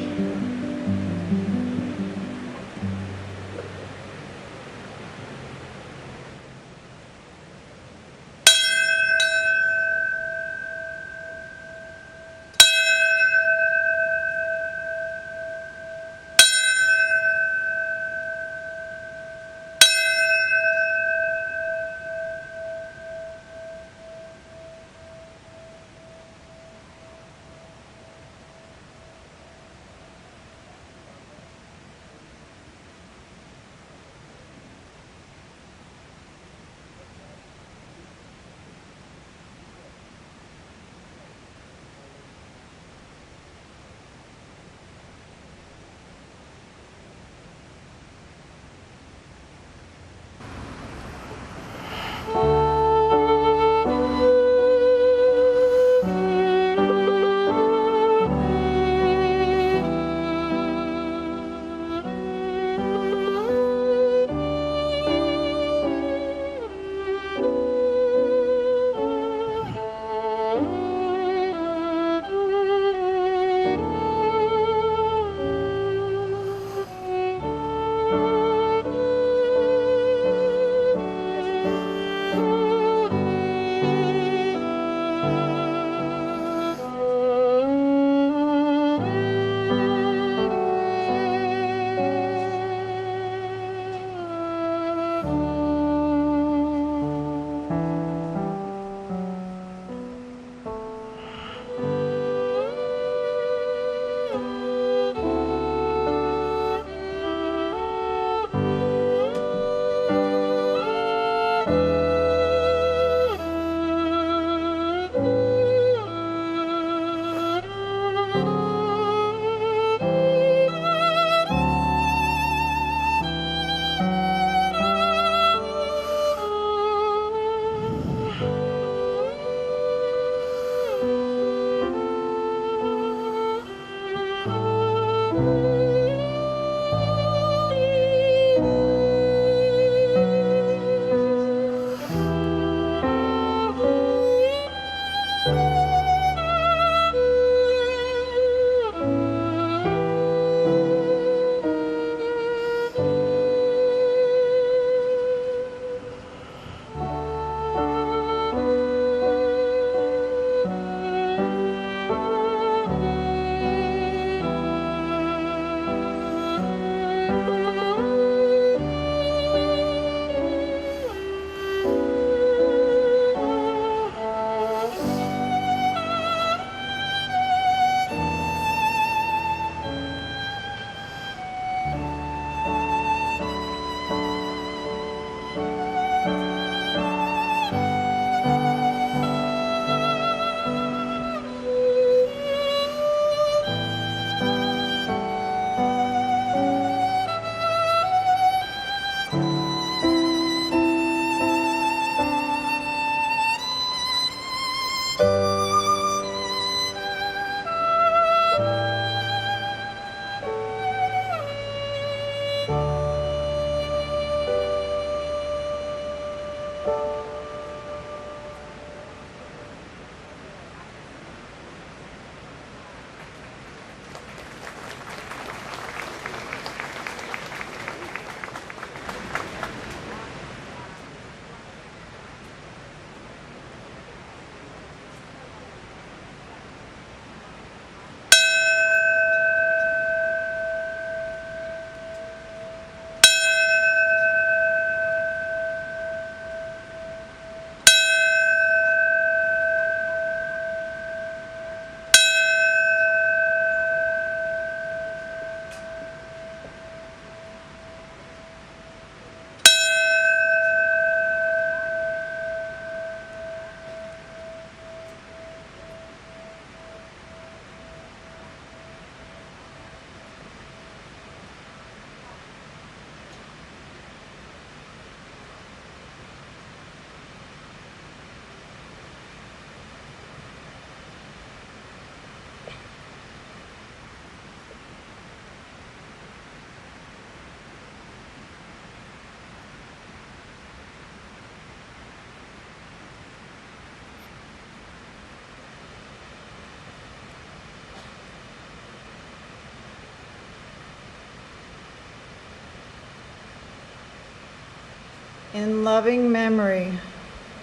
In loving memory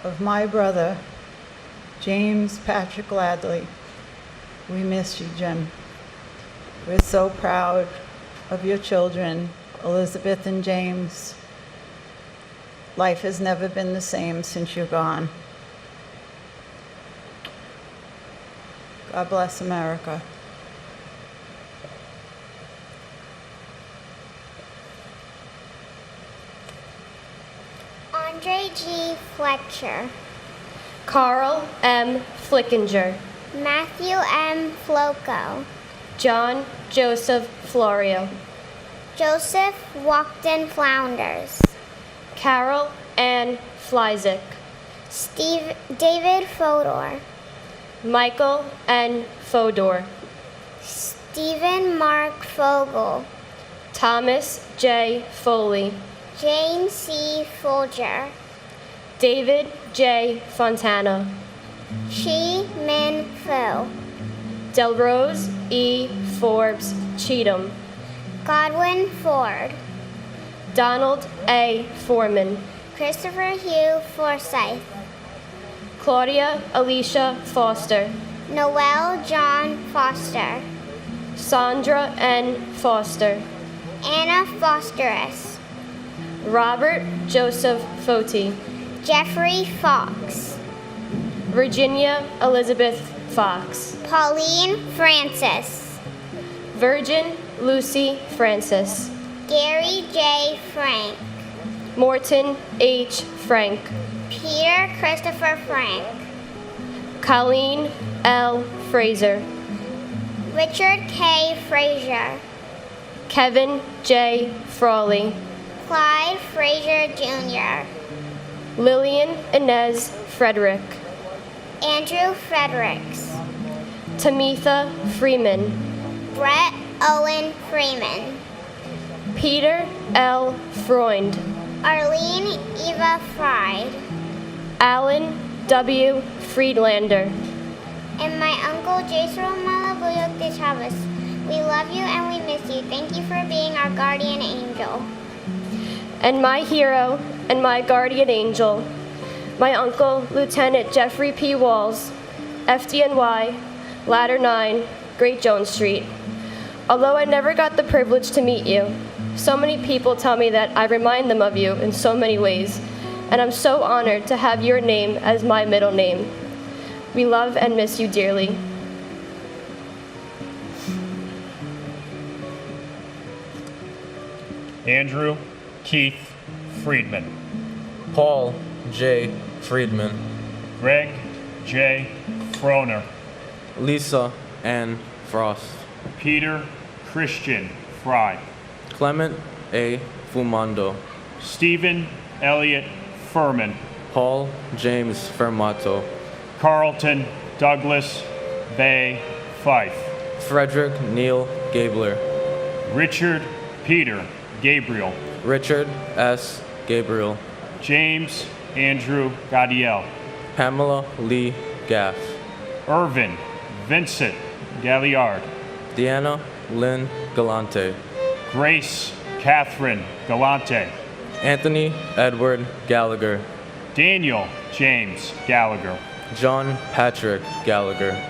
of my brother, James Patrick Gladley. We miss you, Jim. We're so proud of your children, Elizabeth and James. Life has never been the same since you're gone. God bless America. Andre G. Fletcher. Carl M. Flickinger. Matthew M. Floco. John Joseph Florio. Joseph Walkden Flounders. Carol Ann Flyzik. David Fodor. Michael N. Fodor. Stephen Mark Fogel. Thomas J. Foley. Jane C. Folger. David J. Fontana. Chi Min Fu. Delrose E. Forbes Cheatham. Godwin Ford. Donald A. Foreman. Christopher Hugh Forsyth. Claudia Alicia Foster. Noel John Foster. Sandra N. Foster. Anna Fosterus. Robert Joseph Foti. Jeffrey Fox. Virginia Elizabeth Fox. Pauline Francis. Virgin Lucy Francis. Gary J. Frank. Morton H. Frank. Peter Christopher Frank. Colleen L. Fraser. Richard K. Fraser. Kevin J. Frawley. Clyde Fraser Jr. Lillian Inez Frederick. Andrew Fredericks. Tamitha Freeman. Brett Owen Freeman. Peter L. Freund. Arlene Eva Fried. Alan W. Friedlander. And my uncle Jason Malabuyok de Chavez. We love you and we miss you. Thank you for being our guardian angel. And my hero and my guardian angel, my uncle, Lieutenant Jeffrey P. Walls, FDNY, Ladder 9, Great Jones Street. Although I never got the privilege to meet you, so many people tell me that I remind them of you in so many ways, and I'm so honored to have your name as my middle name. We love and miss you dearly. Andrew Keith Friedman. Paul J. Friedman. Greg J. Froner. Lisa Ann Frost. Peter Christian Fry. Clement A. Fumando. Stephen Elliott Furman. Paul James Fermato. Carlton Douglas Bay Fife. Frederick Neil Gabler. Richard Peter Gabriel. Richard S. Gabriel. James Andrew Gadiel. Pamela Lee Gaff. Irvin Vincent Galliard. Deanna Lynn Galante. Grace Catherine Galante. Anthony Edward Gallagher. Daniel James Gallagher. John Patrick Gallagher.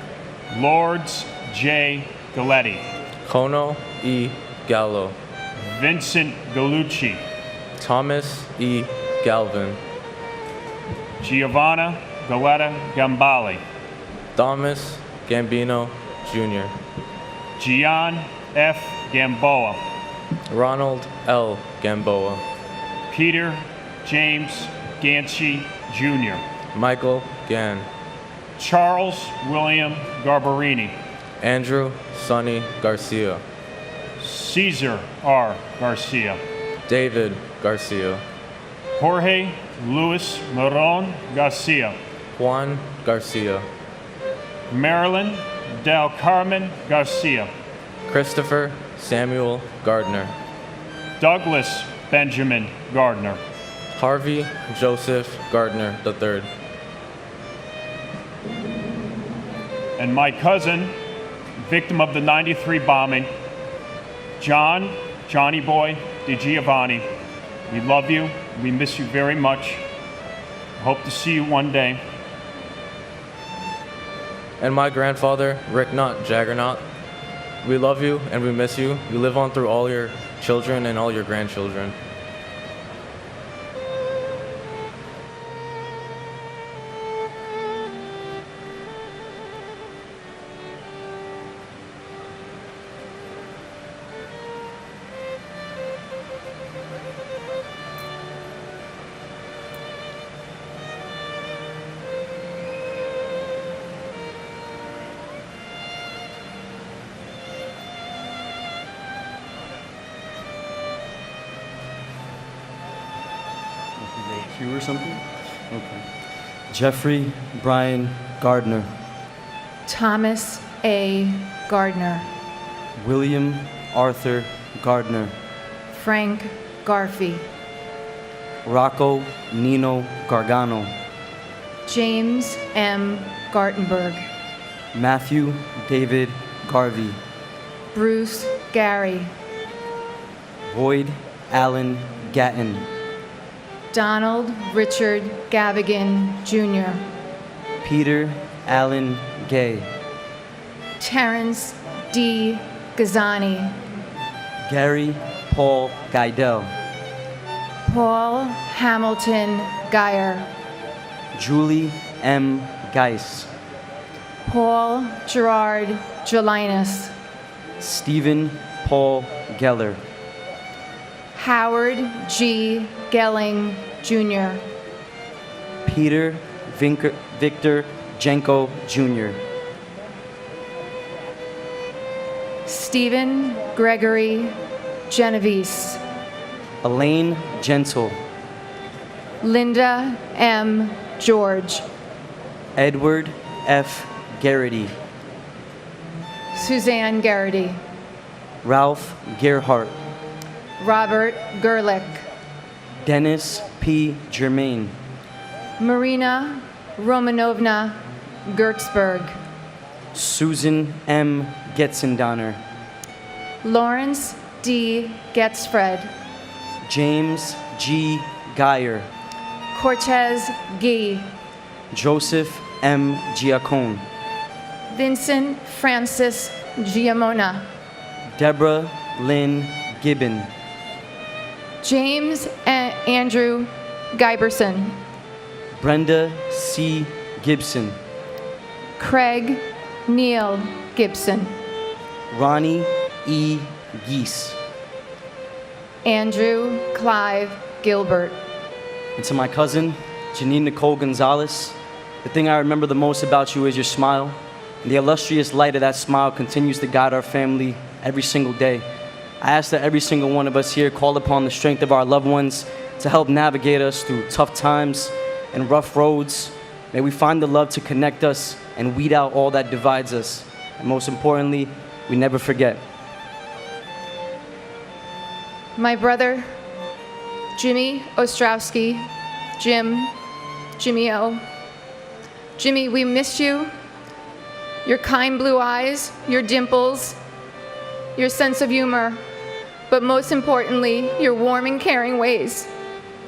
Lords J. Galletti. Kono E. Gallo. Vincent Gallucci. Thomas E. Galvin. Giovanna Galetta Gambale. Thomas Gambino Jr. Gian F. Gamboa. Ronald L. Gamboa. Peter James Ganchi Jr. Michael Gann. Charles William Garbarini. Andrew Sonny Garcia. Caesar R. Garcia. David Garcia. Jorge Luis Moron Garcia. Juan Garcia. Marilyn Del Carmen Garcia. Christopher Samuel Gardner. Douglas Benjamin Gardner. Harvey Joseph Gardner III. And my cousin, victim of the 93 bombing, Johnny Boy DiGiovanni, We love you. We miss you very much. Hope to see you one day. And my grandfather, Rick Knott Jaggernaut, we love you and we miss you. You live on through all your children and all your grandchildren. You or something? Okay. Jeffrey Brian Gardner. Thomas A. Gardner. William Arthur Gardner. Frank Garfey. Rocco Nino Gargano. James M. Gartenberg. Matthew David Garvey. Bruce Gary. Boyd Allen Gatton. Donald Richard Gavigan, Jr. Peter Allen Gay. Terrence D. Gazani. Gary Paul Guidel. Paul Hamilton Geyer. Julie M. Geis. Paul Gerard Jelinas. Stephen Paul Geller. Howard G. Gelling, Jr. Peter Victor Jenko, Jr. Stephen Gregory Genovese. Elaine Gentle. Linda M. George. Edward F. Garrity. Suzanne Garrity. Ralph Gerhardt. Robert Gerlich. Dennis P. Germain. Marina Romanovna Gertzberg. Susan M. Getzendoner. Lawrence D. Getzfred. James G. Geyer. Cortez Gee. Joseph M. Giacone. Vincent Francis Giamona. Deborah Lynn Gibbon. James Andrew Giberson. Brenda C. Gibson. Craig Neil Gibson. Ronnie E. Geese. Andrew Clive Gilbert. And to my cousin, Janine Nicole Gonzalez, the thing I remember the most about you is your smile. And the illustrious light of that smile continues to guide our family every single day. I ask that every single one of us here call upon the strength of our loved ones to help navigate us through tough times and rough roads. May we find the love to connect us and weed out all that divides us. And most importantly, we never forget. My brother, Jimmy Ostrowski, Jimmy O. Jimmy, we miss you. Your kind blue eyes, your dimples, your sense of humor, but most importantly, your warm and caring ways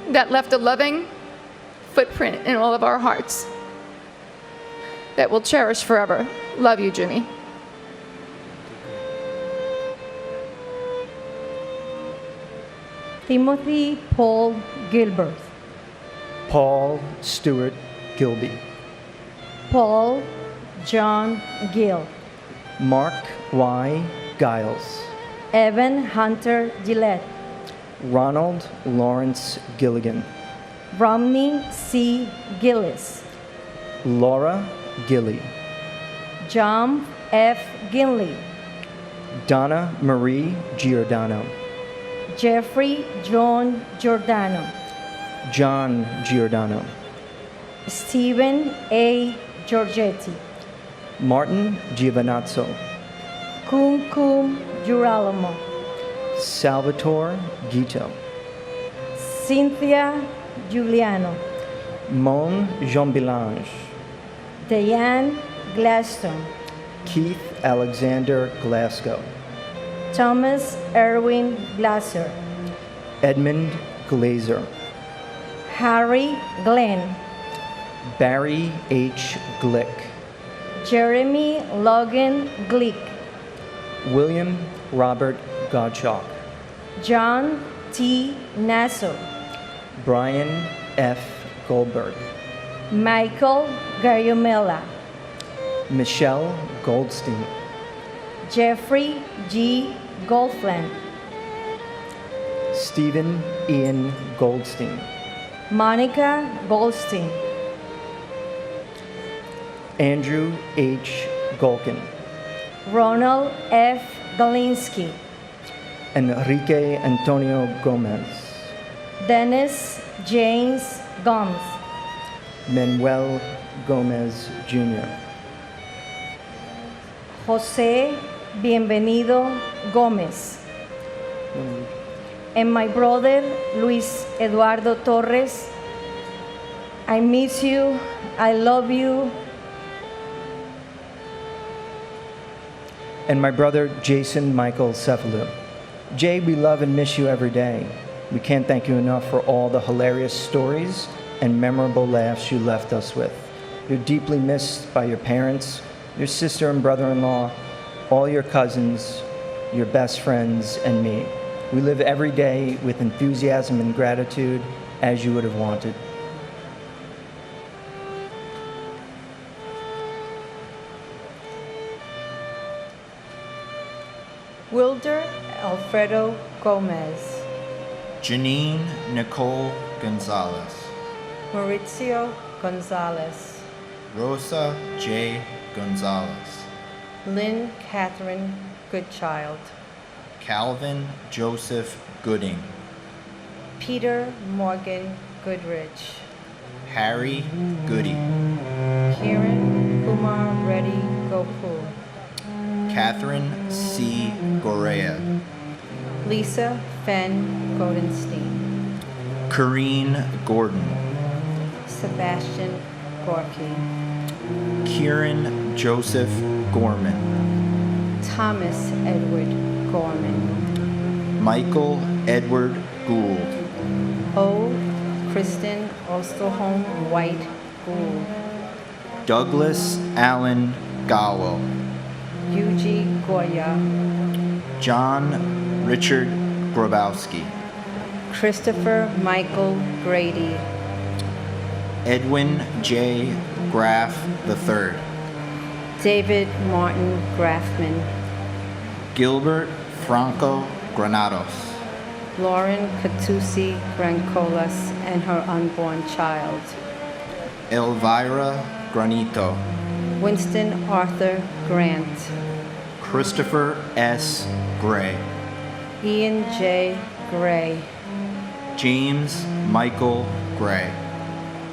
that left a loving footprint in all of our hearts that we'll cherish forever. Love you, Jimmy. Timothy Paul Gilbert. Paul Stewart Gilby. Paul John Gill. Mark Y. Giles. Evan Hunter Gillette. Ronald Lawrence Gilligan. Romney C. Gillis. Laura Gilly. John F. Ginley. Donna Marie Giordano. Jeffrey John Giordano. John Giordano. Stephen A. Giorgetti. Martin Giovanazzo. Kumkum Girolamo. Salvatore Guito. Cynthia Giuliano. Mon Jean-Bilange. Diane Gladstone. Keith Alexander Glasgow. Thomas Erwin Glasser. Edmund Glazer. Harry Glenn, Barry H. Glick. Jeremy Logan Glick, William Robert Gottschalk. John T. Nassau, Brian F. Goldberg. Michael Gariumela, Michelle Goldstein. Jeffrey G. Goldflan, Stephen Ian Goldstein. Monica Goldstein, Andrew H. Golkin. Ronald F. Galinsky, Enrique Antonio Gomez. Dennis James Gomes, Manuel Gomez Jr. Jose Bienvenido Gomez, and my brother Luis Eduardo Torres. I miss you, I love you. And my brother Jason Michael Cefalu. Jay, we love and miss you every day. We can't thank you enough for all the hilarious stories and memorable laughs you left us with. You're deeply missed by your parents, your sister and brother-in-law, all your cousins, your best friends, and me. We live every day with enthusiasm and gratitude as you would have wanted. Wilder Alfredo Gomez, Janine Nicole Gonzalez, Maurizio Gonzalez, Rosa J. Gonzalez, Lynn Catherine Goodchild, Calvin Joseph Gooding, Peter Morgan Goodrich, Harry Goody, Kiran Kumar Reddy Gopul, Catherine C. Gorea, Lisa Fenn Goldenstein, Corrine Gordon, Sebastian Gorky, Kieran Joseph Gorman, Thomas Edward Gorman, Michael Edward Gould, O. Kristen Osterholm White Gould, Douglas Allen Gowell, Yuji Goya, John Richard Grabowski, Christopher Michael Grady, Edwin J. Graff III, David Martin Graffman, Gilbert Franco Granados, Lauren Catusi Grancolas and her unborn child, Elvira Granito, Winston Arthur Grant, Christopher S. Gray, Ian J. Gray, James Michael Gray,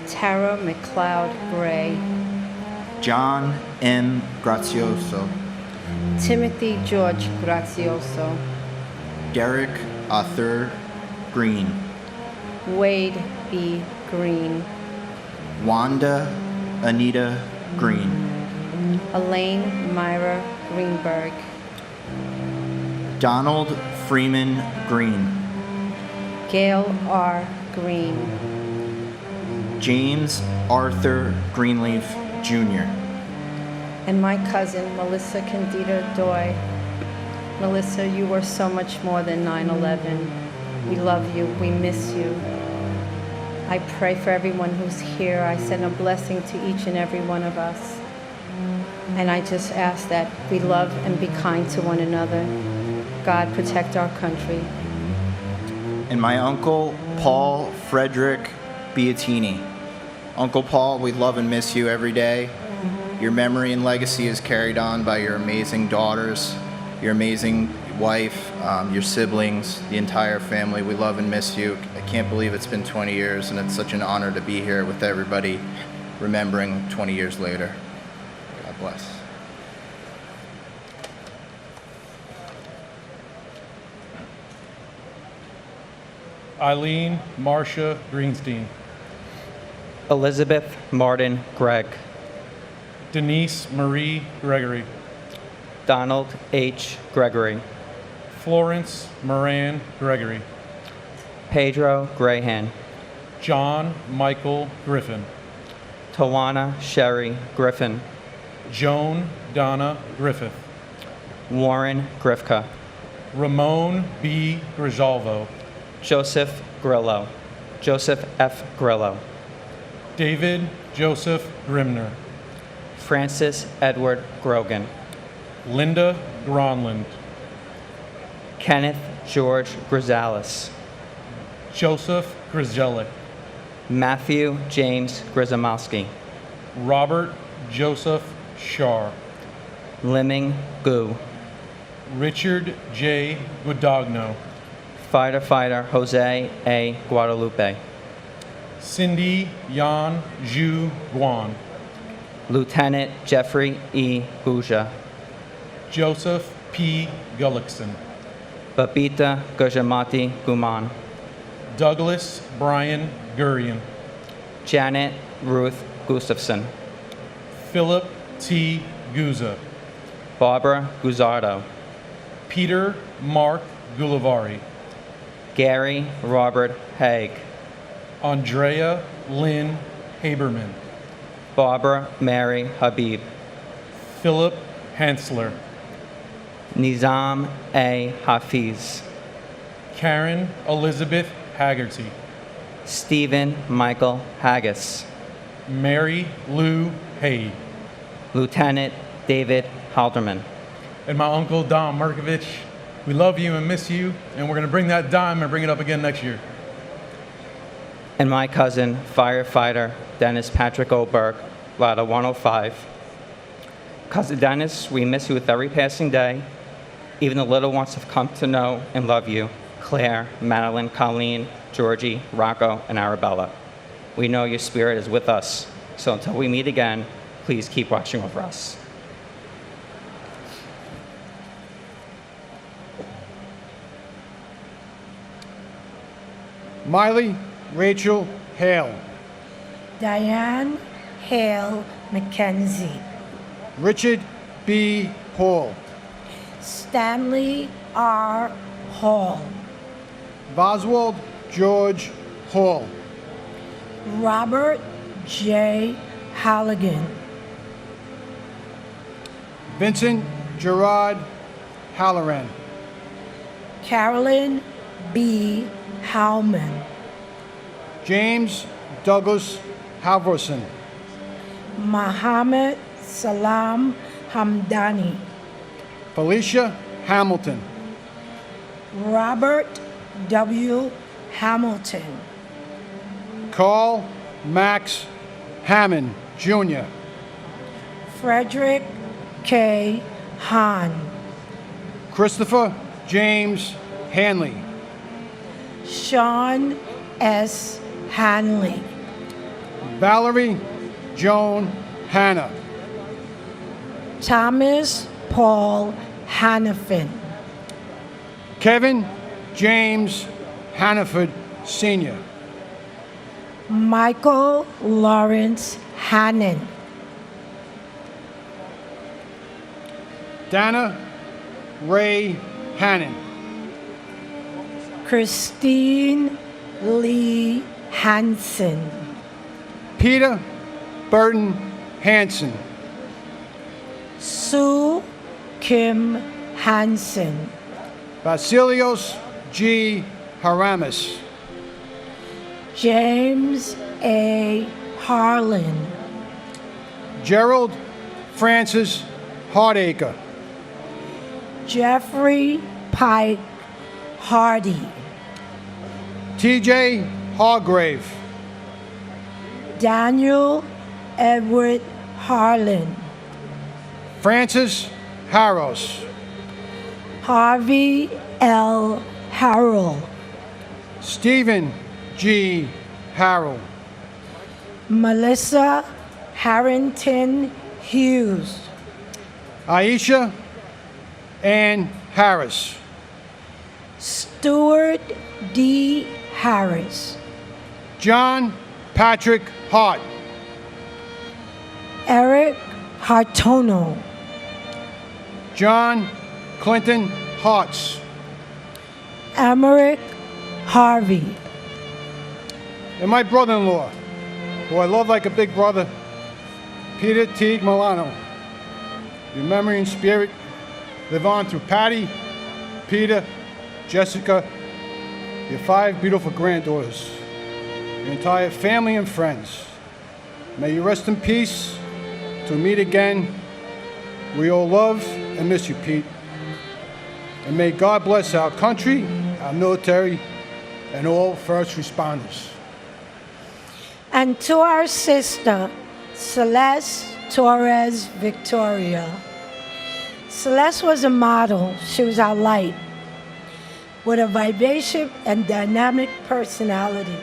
Tara McLeod Gray, John M. Grazioso, Timothy George Grazioso, Derek Arthur Green, Wade B. Green, Wanda Anita Green, Elaine Myra Greenberg, Donald Freeman Green, Gail R. Green, James Arthur Greenleaf Jr., and my cousin Melissa Candida Doy. Melissa, you were so much more than 9/11. We love you. We miss you. I pray for everyone who's here. I send a blessing to each and every one of us. And I just ask that we love and be kind to one another. God protect our country. and my uncle Paul Frederick Biatini. Uncle Paul, we love and miss you every day. Your memory and legacy is carried on by your amazing daughters, your amazing wife, your siblings, the entire family. We love and miss you. I can't believe it's been 20 years, and it's such an honor to be here with everybody, remembering 20 years later. God bless. Eileen Marcia Greenstein. Elizabeth Martin Gregg. Denise Marie Gregory. Donald H. Gregory. Florence Moran Gregory. Pedro Grahan, John Michael Griffin, Tawana Sherry Griffin, Joan Donna Griffith, Warren Grifka, Ramon B. Grijalvo, Joseph Grillo, Joseph F. Grillo, David Joseph Grimner, Francis Edward Grogan, Linda Gronland, Kenneth George Grizalis, Joseph Grzelick, Matthew James Grzymowski, Robert Joseph Shar, Liming Gu, Richard J. Guadagno, Firefighter Jose A. Guadalupe, Cindy Yan Zhu Guan, Lieutenant Jeffrey E. Buja, Joseph P. Gullickson, Babita Gujamati Guman, Douglas Brian Gurian, Janet Ruth Gustafson, Philip T. Guza, Barbara Guzardo, Peter Mark Gulivari, Gary Robert Haig, Andrea Lynn Haberman, Barbara Mary Habib, Philip Hansler, Nizam A. Hafiz, Karen Elizabeth Haggerty, Stephen Michael Haggis, Mary Lou Hay, Lieutenant David Halderman, and my uncle Don Merkovich. We love you and miss you, and we're going to bring that dime and bring it up again next year. and my cousin, firefighter Dennis Patrick Oberg, Ladder 105. Cousin Dennis, we miss you with every passing day. Even the little ones have come to know and love you. Claire, Madeline, Colleen, Georgie, Rocco, and Arabella. We know your spirit is with us. So until we meet again, please keep watching over us. Miley Rachel Hale, Diane Hale McKenzie, Richard B. Hall, Stanley R. Hall, Boswald George Hall, Robert J. Halligan, Vincent Gerard Halloran, Carolyn B. Howman, James Douglas Halvorson, Mohammed Salam Hamdani, Felicia Hamilton, Robert W. Hamilton, Carl Max Hammond, Jr., Frederick K. Hahn, Christopher James Hanley, Sean S. Hanley, Valerie Joan Hanna, Thomas Paul Hannafin, Kevin James Hannaford, Sr., Michael Lawrence Hannon, Dana Ray Hannon, Christine Lee Hansen, Peter Burton Hansen, Sue Kim Hansen, Basilios G. Haramis, James A. Harlan, Gerald Francis Hardacre, Jeffrey Pike Hardy, T.J. Hargrave, Daniel Edward Harlan, Francis Harros, Harvey L. Harrell, Stephen G. Harrell, Melissa Harrington Hughes, Aisha Ann Harris, Stuart D. Harris, John Patrick Hart, Eric Hartono, John Clinton Hartz, Emmerich Harvey. And my brother-in-law, who I love like a big brother, Peter Teague Milano. Your memory and spirit live on through Patty, Peter, Jessica, your 5 beautiful granddaughters, your entire family and friends. May you rest in peace till we meet again. We all love and miss you, Pete. And may God bless our country, our military, and all first responders. And to our sister, Celeste Torres Victoria. Celeste was a model. She was our light, with a vivacious and dynamic personality.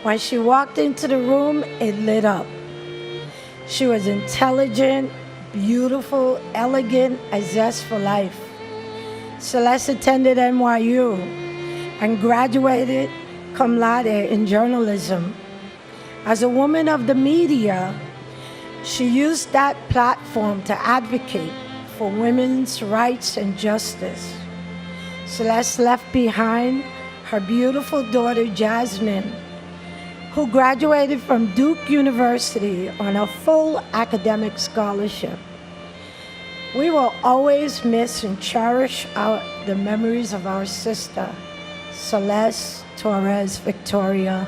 When she walked into the room, it lit up. She was intelligent, beautiful, elegant, a zest for life. Celeste attended NYU and graduated cum laude in journalism. As a woman of the media, she used that platform to advocate for women's rights and justice. Celeste left behind her beautiful daughter, Jasmine, who graduated from Duke University on a full academic scholarship. We will always miss and cherish the memories of our sister, Celeste Torres Victoria.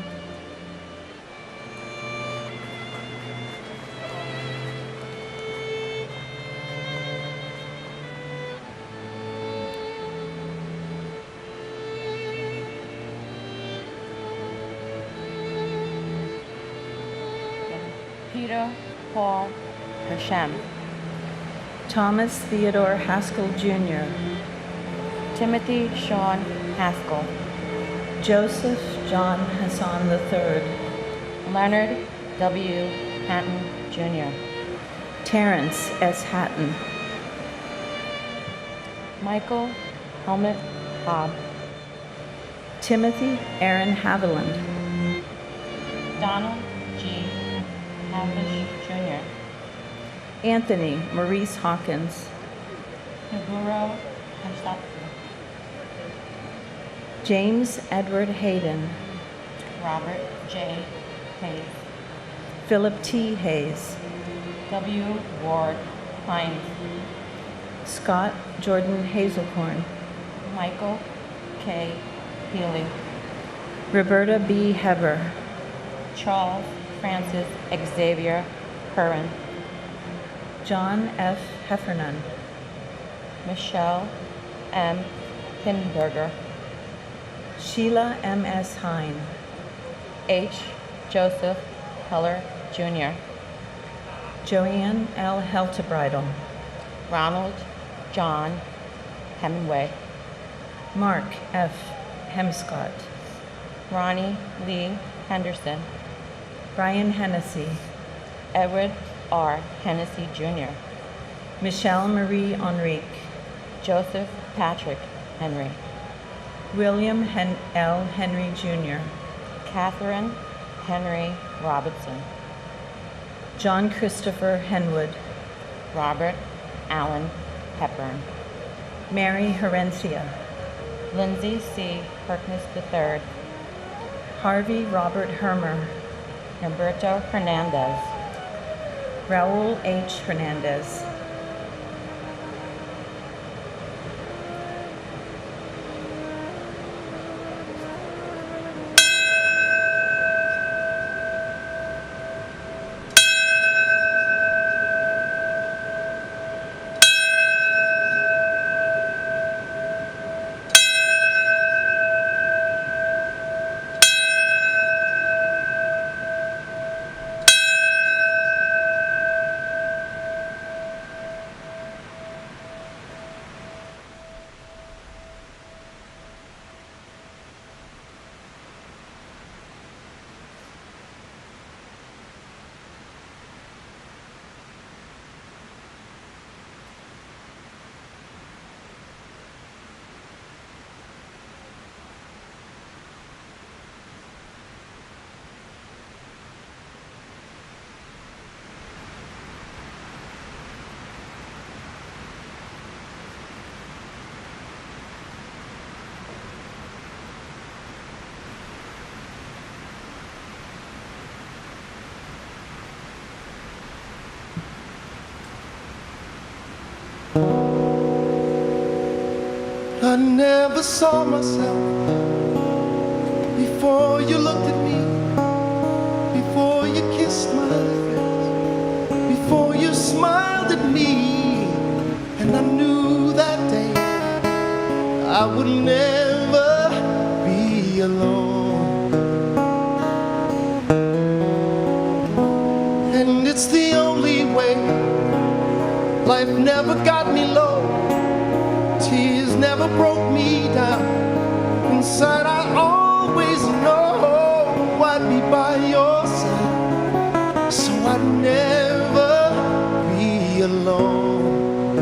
Peter Paul Hashem. Thomas Theodore Haskell Jr., Timothy Sean Haskell. Joseph John Hassan III, Leonard W. Hatton Jr., Terrence S. Hatton, Michael Helmut Hobb, Timothy Aaron Haviland, Donald G. Havish Jr., Anthony Maurice Hawkins, Naguro Hansatsu, James Edward Hayden, Robert J. Hayes, Philip T. Hayes, W. Ward Hines, Scott Jordan Hazelcorn, Michael K. Healy, Roberta B. Heber, Charles Francis Xavier Curran, John F. Heffernan, Michelle M. Pinberger, Sheila M. S. Hine, H. Joseph Heller Jr., Joanne L. Heltebridle, Ronald John Hemingway, Mark F. Hemscott, Ronnie Lee Henderson, Brian Hennessy, Edward R. Hennessy Jr., Michelle Marie Enrique, Joseph Patrick Henry, William L. Henry Jr., Catherine Henry Robertson, John Christopher Henwood, Robert Allen Hepburn, Mary Herencia, Lindsay C. Harkness III, Harvey Robert Hermer, Humberto Hernandez, Raul H. Hernandez, I never saw myself before you looked at me, before you kissed my face, before you smiled at me, and I knew that day I would never be alone. And it's the only way. Life never got me low, tears never broke me down. Inside I always know I'd be by your side, so I'd never be alone.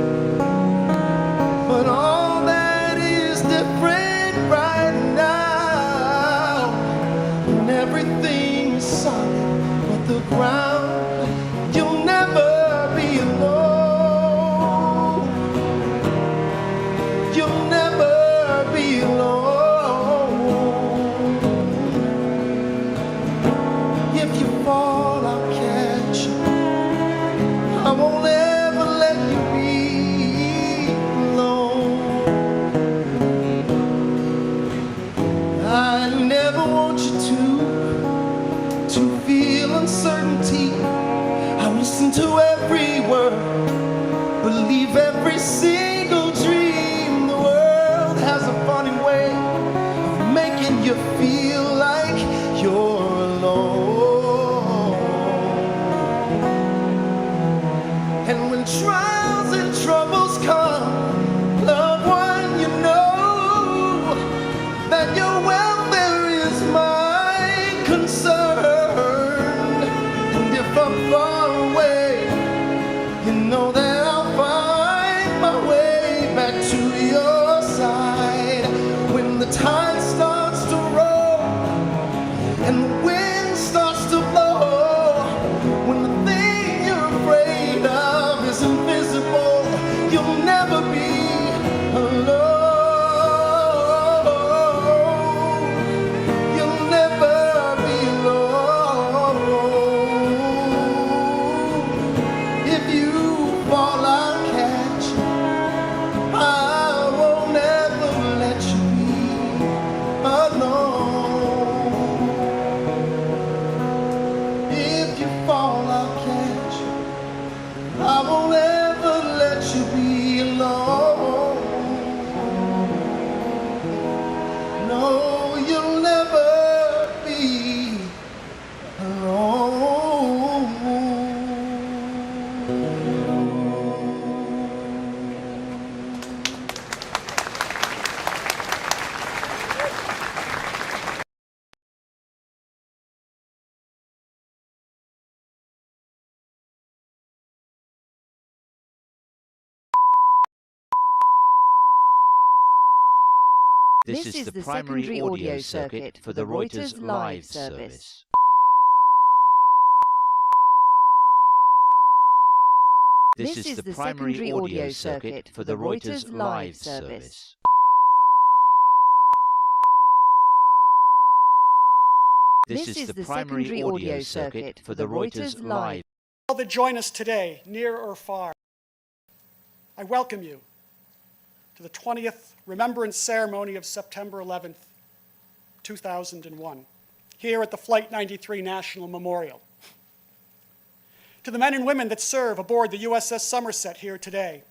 But all that is different right now, and everything is solid but the ground. You'll never be alone. You'll never be alone. If you fall, I'll catch you. I won't ever let you be alone. I never want you to feel uncertainty. I listen to every word, believe every single dream. The world has a funny way of making you feel like you're alone. And when trials and troubles come, loved one, you know that your welfare is my concern. And if I'm far away, you know that I'll find my way back to your side. When the tide starts to roll and the wind starts to blow, when the thing you're afraid of is invisible, you'll never be alone. You'll never be alone. If you fall, I'll catch you. I won't ever let you be alone. If you fall, I'll catch you. I won't ever let you be alone. No, you'll never be alone. This is the primary audio circuit for the Reuters live service. This is the primary audio circuit for the Reuters live service. This is the primary audio circuit for the Reuters live. All that join us today, near or far, I welcome you to the 20th Remembrance Ceremony of September 11th, 2001, here at the Flight 93 National Memorial. To the men and women that serve aboard the USS Somerset here today,